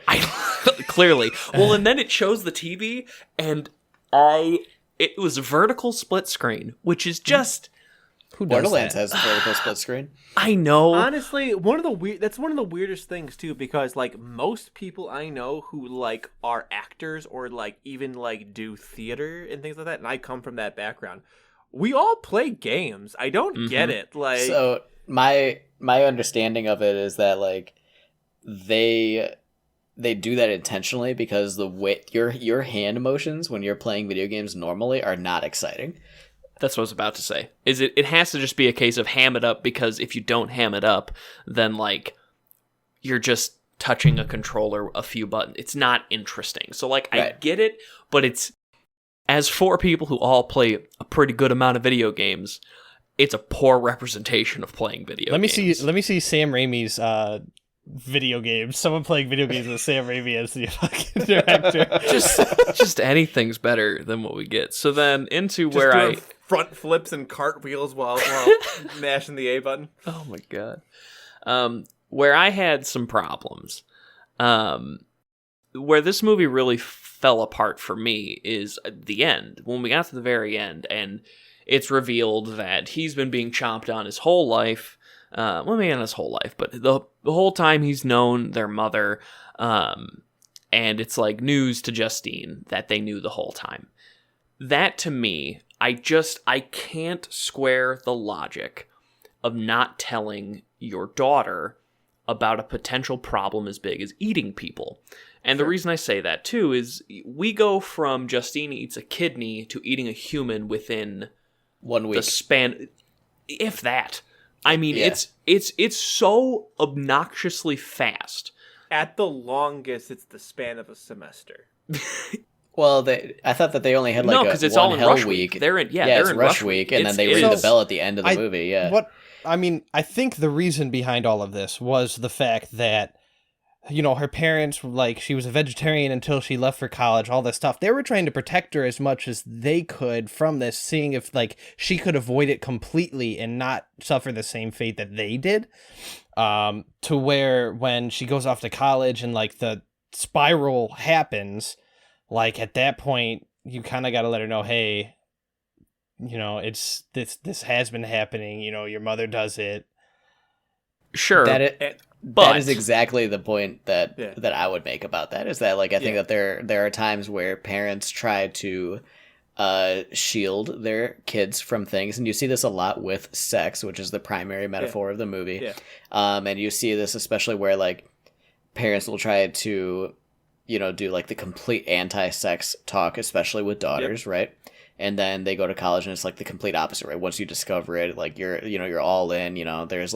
clearly. Well, and then it shows the TV, and it was vertical split screen, which is just. Who does Borderlands that? has vertical split screen. I know. Honestly, that's one of the weirdest things too, because like most people I know who like are actors or like even like do theater and things like that, and I come from that background. We all play games. I don't get it. Like, so my understanding of it is that like they do that intentionally, because the way your hand motions when you're playing video games normally are not exciting. That's what I was about to say. It has to just be a case of ham it up, because if you don't ham it up, then like you're just touching a controller, a few buttons. It's not interesting. So like I get it, but it's as four people who all play a pretty good amount of video games, it's a poor representation of playing video games. Let me see Sam Raimi's video games. Someone playing video games with Sam Raimi as the fucking director. just anything's better than what we get. So then into Just where doing front flips and cartwheels while mashing the A button. Oh my god. Where I had some problems, where this movie really fell apart for me is the end. When we got to the very end, and it's revealed that he's been being chomped on his whole life. Well, maybe not his whole life, but the whole time he's known their mother. And it's like news to Justine that they knew the whole time. That to me, I can't square the logic of not telling your daughter about a potential problem as big as eating people. And the reason I say that too is we go from Justine eats a kidney to eating a human within 1 week. the span, if that. I mean, it's so obnoxiously fast. At the longest, it's the span of a semester. Well, I thought that they only had like because it's one all in hell rush week. They're in it's in rush week, and then they ring the bell at the end of the movie. Yeah. I think the reason behind all of this was the fact that, you know, her parents, like, she was a vegetarian until she left for college, all this stuff. They were trying to protect her as much as they could from this, seeing if, like, she could avoid it completely and not suffer the same fate that they did. To where when she goes off to college and, like, the spiral happens, like, at that point, you kind of got to let her know, hey, you know, it's this has been happening. You know, your mother does it. Sure. That is exactly the point that I would make about that, is that, like, I think that there are times where parents try to shield their kids from things, and you see this a lot with sex, which is the primary metaphor of the movie. And you see this especially where, like, parents will try to, you know, do, like, the complete anti-sex talk, especially with daughters, right? And then they go to college and it's like the complete opposite, right? Once you discover it, like, you're all in, you know. There's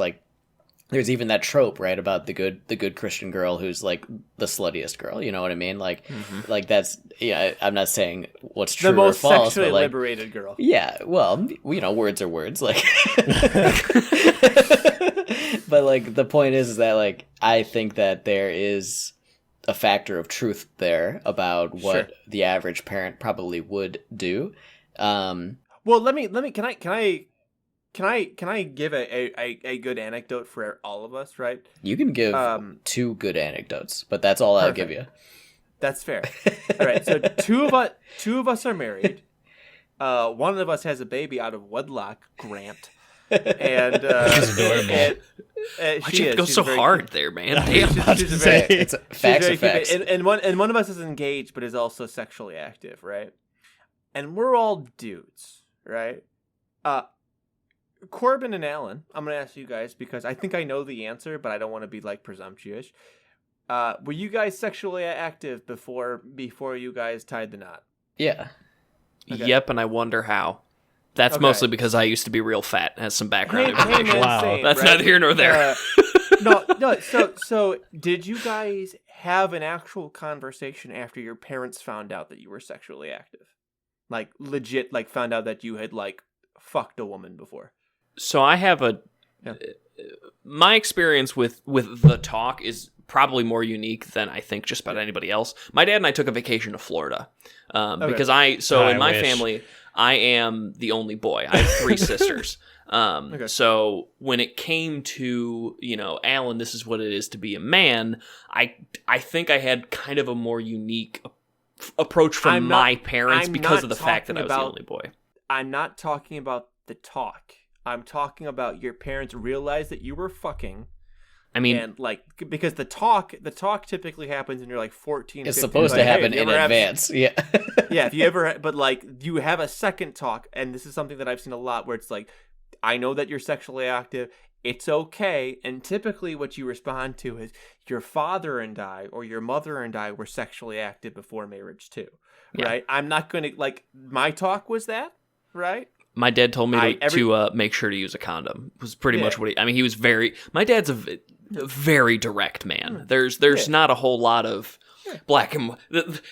even that trope, right, about the good Christian girl who's, like, the sluttiest girl, you know what I mean? Like, like, that's, I'm not saying what's true or false, the most sexually but, like, liberated girl. Yeah, well, you know, words are words, like. But, like, the point is that, like, I think that there is a factor of truth there about what the average parent probably would do. Well, can I give a good anecdote for all of us, right? You can give 2 good anecdotes, but that's all I'll give you. That's fair. All right, so two of us are married. One of us has a baby out of wedlock, Grant. And she's adorable. Why'd you go so hard there, man? It's facts are facts. And one of us is engaged, but is also sexually active, right? And we're all dudes, right? Corbin and Alan, I'm gonna ask you guys because I think I know the answer, but I don't want to be, like, presumptuous. Were you guys sexually active before you guys tied the knot? Yeah. Okay. Yep, and I wonder how. That's mostly because I used to be real fat. Has some background information. Wow. Same, That's right? neither here nor there. No. So did you guys have an actual conversation after your parents found out that you were sexually active? Like, legit, like, found out that you had, like, fucked a woman before? So I have my experience with the talk is probably more unique than I think just about anybody else. My dad and I took a vacation to Florida because in my family, I am the only boy. I have 3 sisters. So when it came to, you know, Alan, this is what it is to be a man, I think I had kind of a more unique approach from my parents because of the fact that I was the only boy. I'm not talking about the talk. I'm talking about your parents realized that you were fucking. I mean, and, like, because the talk typically happens when you're, like, 14. It's 15, supposed like, to happen in advance. Yeah. Yeah. If you ever, but, like, you have a second talk, and this is something that I've seen a lot, where it's like, I know that you're sexually active. It's okay. And typically what you respond to is, your father and I, or your mother and I, were sexually active before marriage too. Yeah. Right? I'm not going to, like, my talk was that, right? My dad told me to make sure to use a condom. Was pretty much what he was very. My dad's a very direct man. There's not a whole lot of Black and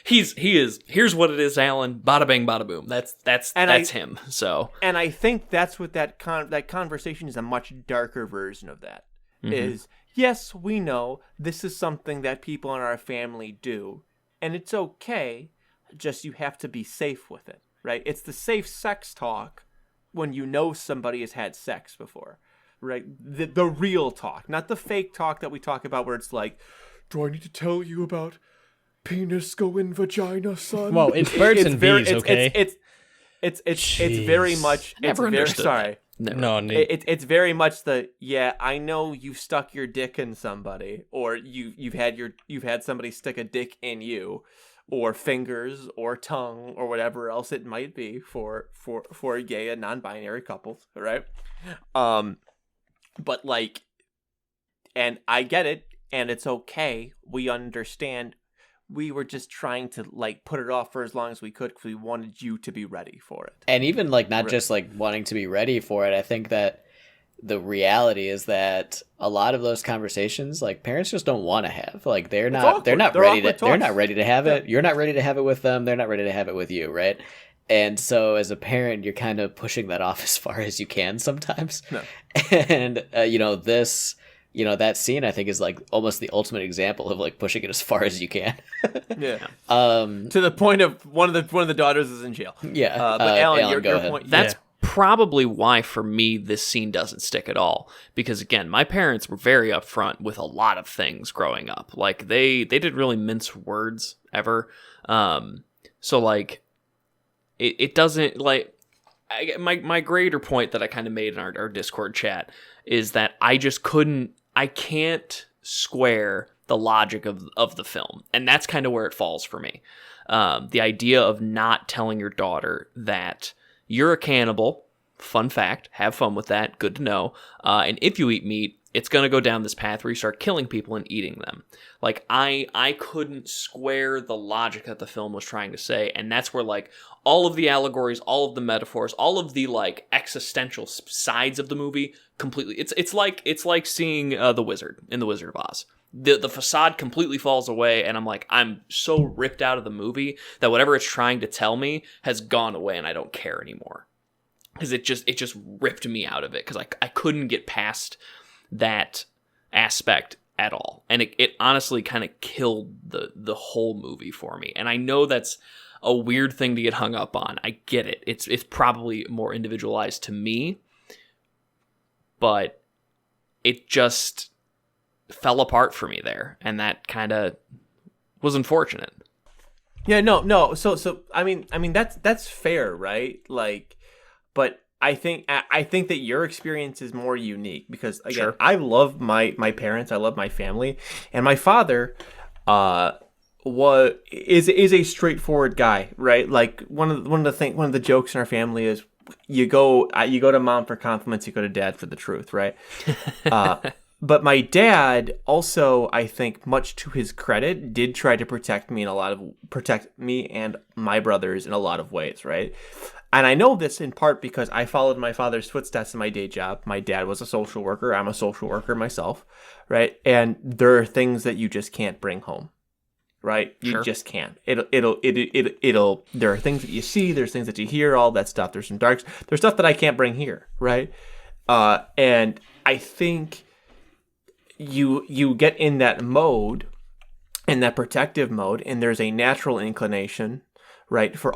he is. Here's what it is, Alan. Bada bang, bada boom. That's him. So, and I think that's what that conversation is a much darker version of that. Is yes, we know this is something that people in our family do, and it's okay. Just you have to be safe with it, right? It's the safe sex talk when you know somebody has had sex before, right? The real talk, not the fake talk that we talk about where it's like, do I need to tell you about penis go in vagina, son? Well, it's birds and bees, okay? It's very much. Never understood. Sorry. No. It's very much I know you've stuck your dick in somebody, or you've had somebody stick a dick in you, or fingers, or tongue, or whatever else it might be for gay and non-binary couples, right? But like, and I get it, and it's okay. We understand. We were just trying to like put it off for as long as we could because we wanted you to be ready for it. And even like not just like wanting to be ready for it. I think that the reality is that a lot of those conversations, like parents just don't want to have. Like they're not ready to have it. You're not ready to have it with them. They're not ready to have it with you, right? And so as a parent, you're kind of pushing that off as far as you can sometimes. No. And that scene I think is like almost the ultimate example of like pushing it as far as you can. Yeah. To the point of one of the daughters is in jail. Yeah. But Alan, your go ahead. point. That's probably why for me this scene doesn't stick at all, because again, my parents were very upfront with a lot of things growing up. Like they didn't really mince words ever. So like it doesn't like my greater point that I kind of made in our Discord chat is that I can't square the logic of the film. And that's kind of where it falls for me. The idea of not telling your daughter that you're a cannibal, fun fact, have fun with that, good to know. And if you eat meat, it's going to go down this path where you start killing people and eating them. Like, I couldn't square the logic that the film was trying to say. And that's where, like, all of the allegories, all of the metaphors, all of the, like, existential sides of the movie completely... It's like seeing The Wizard in The Wizard of Oz. The facade completely falls away, and I'm so ripped out of the movie that whatever it's trying to tell me has gone away, and I don't care anymore. Because it just ripped me out of it, because I couldn't get past that aspect at all. And it honestly kind of killed the whole movie for me. And I know that's a weird thing to get hung up on. I get it. It's probably more individualized to me, but it just fell apart for me there, and that kind of was unfortunate. Yeah, no. So I mean that's fair, right? Like, but I think that your experience is more unique because again, sure. I love my parents, I love my family, and my father is a straightforward guy, right? Like one of the jokes in our family is you go to mom for compliments, you go to dad for the truth, right? But my dad also, I think, much to his credit, did try to protect me and my brothers in a lot of ways, right? And I know this in part because I followed my father's footsteps in my day job. My dad was a social worker. I'm a social worker myself, right? And there are things that you just can't bring home, right? You Sure. just can't. There are things that you see, there's things that you hear, all that stuff. There's some darks. There's stuff that I can't bring here, right? And I think you get in that mode, in that protective mode, and there's a natural inclination, right, for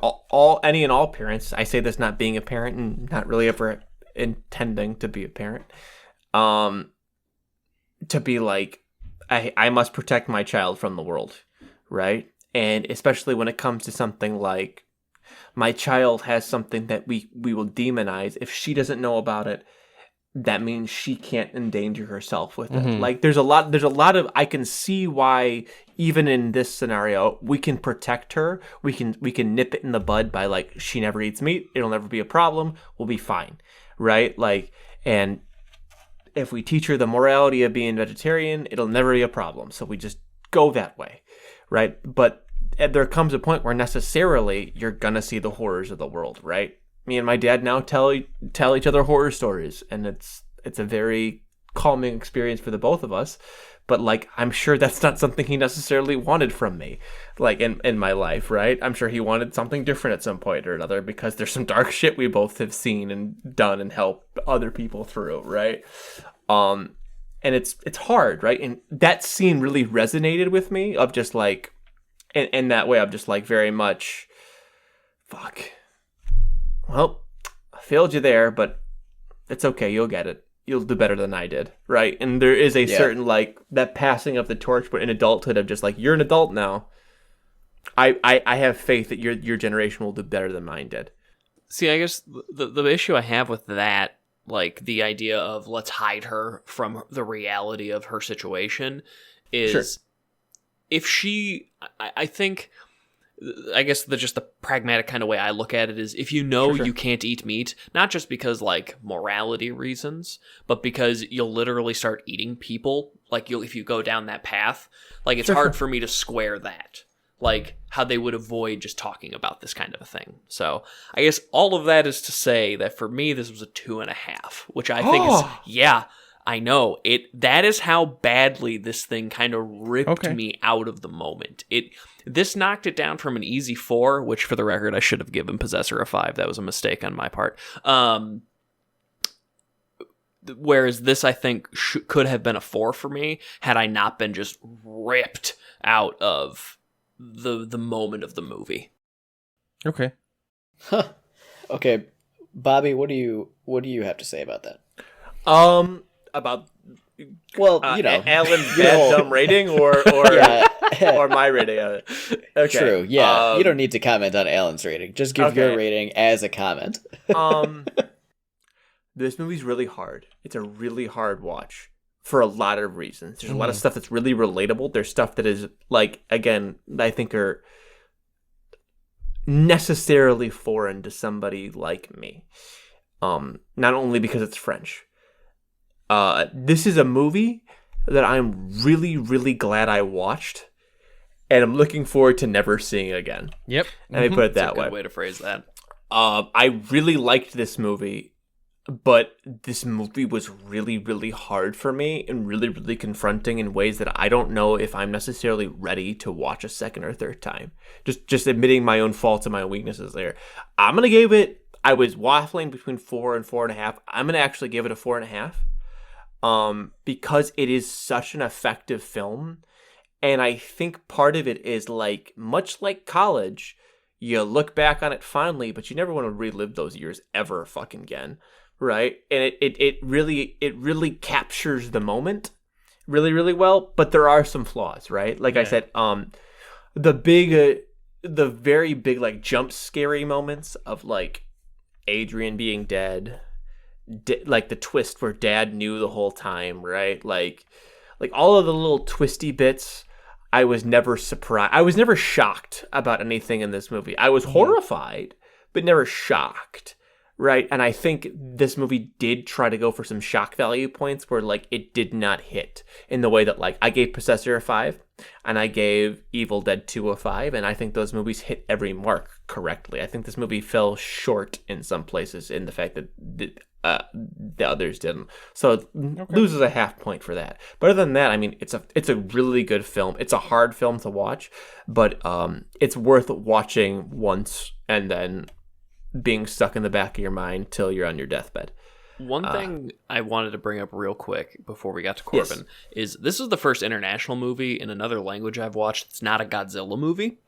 any and all parents. I say this not being a parent and not really ever intending to be a parent, to be like, I must protect my child from the world, right? And especially when it comes to something like my child has something that we will demonize. If she doesn't know about it, that means she can't endanger herself with it. Mm-hmm. Like there's a lot of, I can see why even in this scenario, we can protect her. We can nip it in the bud by like, she never eats meat. It'll never be a problem. We'll be fine. Right. Like, and if we teach her the morality of being vegetarian, it'll never be a problem. So we just go that way. Right. But there comes a point where necessarily you're going to see the horrors of the world. Right. Me and my dad now tell each other horror stories, and it's a very calming experience for the both of us. But like, I'm sure that's not something he necessarily wanted from me, like in my life, right? I'm sure he wanted something different at some point or another, because there's some dark shit we both have seen and done and helped other people through, right? And it's hard, right? And that scene really resonated with me, of just like, in that way, I'm just like, very much, fuck. Well, I failed you there, but it's okay. You'll get it. You'll do better than I did, right? And there is a certain, like, that passing of the torch, but in adulthood, of just like, you're an adult now. I have faith that your generation will do better than mine did. See, I guess the issue I have with that, like, the idea of let's hide her from the reality of her situation, is if she, I think, I guess just the pragmatic kind of way I look at it is, if you know you can't eat meat, not just because like morality reasons, but because you'll literally start eating people, like if you go down that path, like it's hard for me to square that, like how they would avoid just talking about this kind of a thing. So I guess all of that is to say that for me, this was a 2.5, which I think is, I know it. That is how badly this thing kind of ripped me out of the moment. This knocked it down from an easy 4, which for the record, I should have given Possessor a 5. That was a mistake on my part. Whereas this, I think, could have been a 4 for me had I not been just ripped out of the moment of the movie. Okay. Huh. Okay, Bobby, what do you have to say about that? About Alan's bad dumb rating or or my rating of it. Okay. True. Yeah, you don't need to comment on Alan's rating. Just give your rating as a comment. This movie's really hard. It's a really hard watch for a lot of reasons. There's a lot of stuff that's really relatable. There's stuff that is, like, again, I think are necessarily foreign to somebody like me. Not only because it's French. This is a movie that I'm really, really glad I watched, and I'm looking forward to never seeing again. Yep. Let me put it that That's a way. good way to phrase that. I really liked this movie, but this movie was really, really hard for me and really, really confronting in ways that I don't know if I'm necessarily ready to watch a second or third time. Just admitting my own faults and my weaknesses there. I'm going to give it, I was waffling between 4 and 4.5. I'm going to actually give it a 4.5. Because it is such an effective film. And I think part of it is, like, much like college, you look back on it fondly, but you never want to relive those years ever fucking again. Right? And it really captures the moment really, really well, but there are some flaws, right? Like I said, the very big, like, jump scary moments of, like, Adrian being dead, like the twist where Dad knew the whole time, right? Like all of the little twisty bits. I was never surprised. I was never shocked about anything in this movie. I was horrified, but never shocked, right? And I think this movie did try to go for some shock value points where, like, it did not hit in the way that, like, I gave Possessor a 5 and I gave Evil Dead 2 a 5, and I think those movies hit every mark correctly. I think this movie fell short in some places in the fact that the others didn't. So it loses a half point for that. But other than that, I mean, it's a really good film. It's a hard film to watch, but it's worth watching once and then being stuck in the back of your mind till you're on your deathbed. One thing I wanted to bring up real quick before we got to Corbin is this is the first international movie in another language I've watched that's not a Godzilla movie.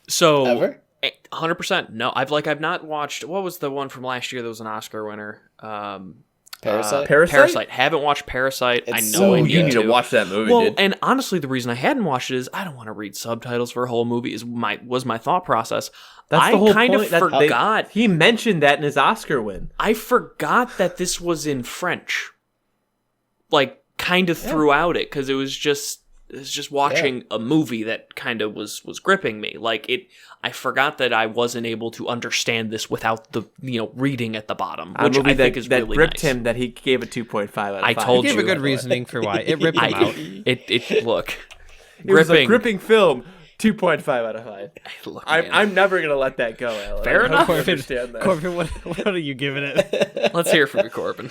So Ever? 100%. No, I've not watched, what was the one from last year that was an Oscar winner? Parasite? Parasite. Haven't watched Parasite. It's I know so I good. need You need to watch that movie, Well, dude. and honestly, the reason I hadn't watched it is I don't want to read subtitles for a whole movie. Was my thought process. That's the whole kind point. of forgot. He mentioned that in his Oscar win. I forgot that this was in French. Like, kind of throughout it, because it was just watching a movie that kind of was gripping me. Like, I forgot that I wasn't able to understand this without the reading at the bottom, which I think is really ripped nice. him that he gave a 2.5 out of 5. I told You you. gave a good reasoning for why it ripped him out. Look. It was a gripping film. 2.5 out of 5. Look, man. I'm never gonna let that go, Alan. Fair enough. I understand that. Corbin, what are you giving it? Let's hear from you, Corbin.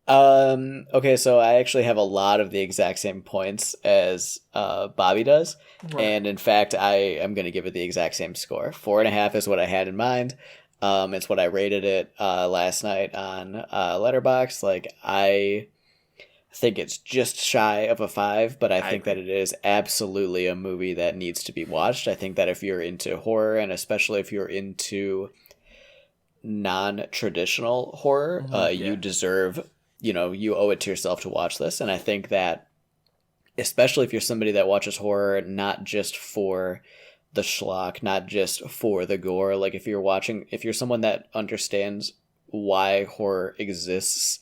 Okay, so I actually have a lot of the exact same points as Bobby does. Right. And in fact, I am going to give it the exact same score. 4.5 is what I had in mind. It's what I rated it last night on Letterboxd. Like, I think it's just shy of a 5, but I think that it is absolutely a movie that needs to be watched. I think that if you're into horror, and especially if you're into non-traditional horror, you deserve, you owe it to yourself to watch this. And I think that especially if you're somebody that watches horror not just for the schlock, not just for the gore, like if you're someone that understands why horror exists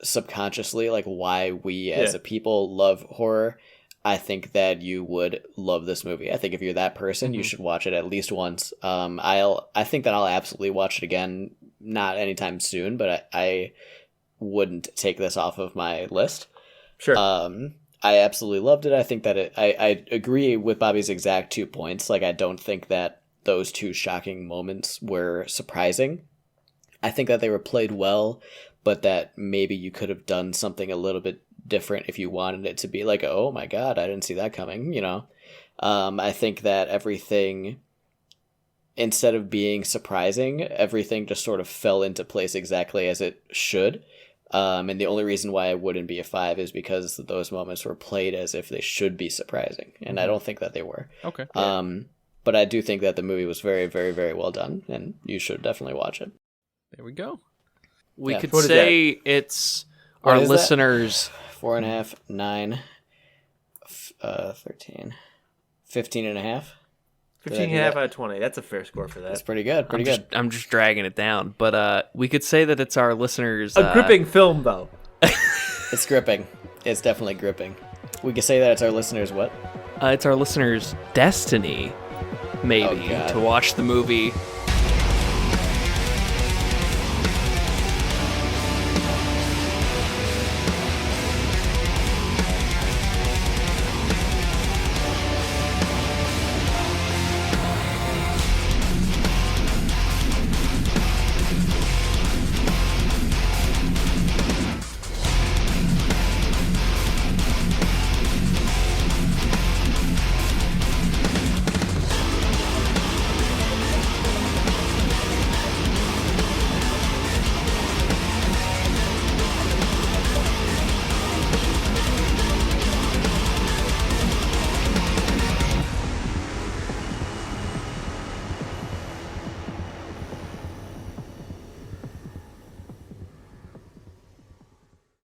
subconsciously, like why we as a people love horror, I think that you would love this movie. I think if you're that person, you should watch it at least once. I think that I'll absolutely watch it again, not anytime soon, but I wouldn't take this off of my list. Sure. I absolutely loved it. I think that I agree with Bobby's exact 2 points. Like, I don't think that those 2 shocking moments were surprising. I think that they were played well, but that maybe you could have done something a little bit different if you wanted it to be like, oh my God, I didn't see that coming, I think that everything, instead of being surprising, everything just sort of fell into place exactly as it should. And the only reason why it wouldn't be a 5 is because those moments were played as if they should be surprising. And I don't think that they were. Okay. But I do think that the movie was very, very, very well done, and you should definitely watch it. There we go. We Yeah. could What is say it's What our is that? listeners. 4.5, 9, 13, 15.5. 15.5 out of 20. That's a fair score for That's that. pretty good. Pretty good. I'm just dragging it down, but we could say that it's our listeners. A gripping film, though. It's gripping. It's definitely gripping. We could say that it's our listeners' what? It's our listeners' destiny, maybe, Oh, God. to watch the movie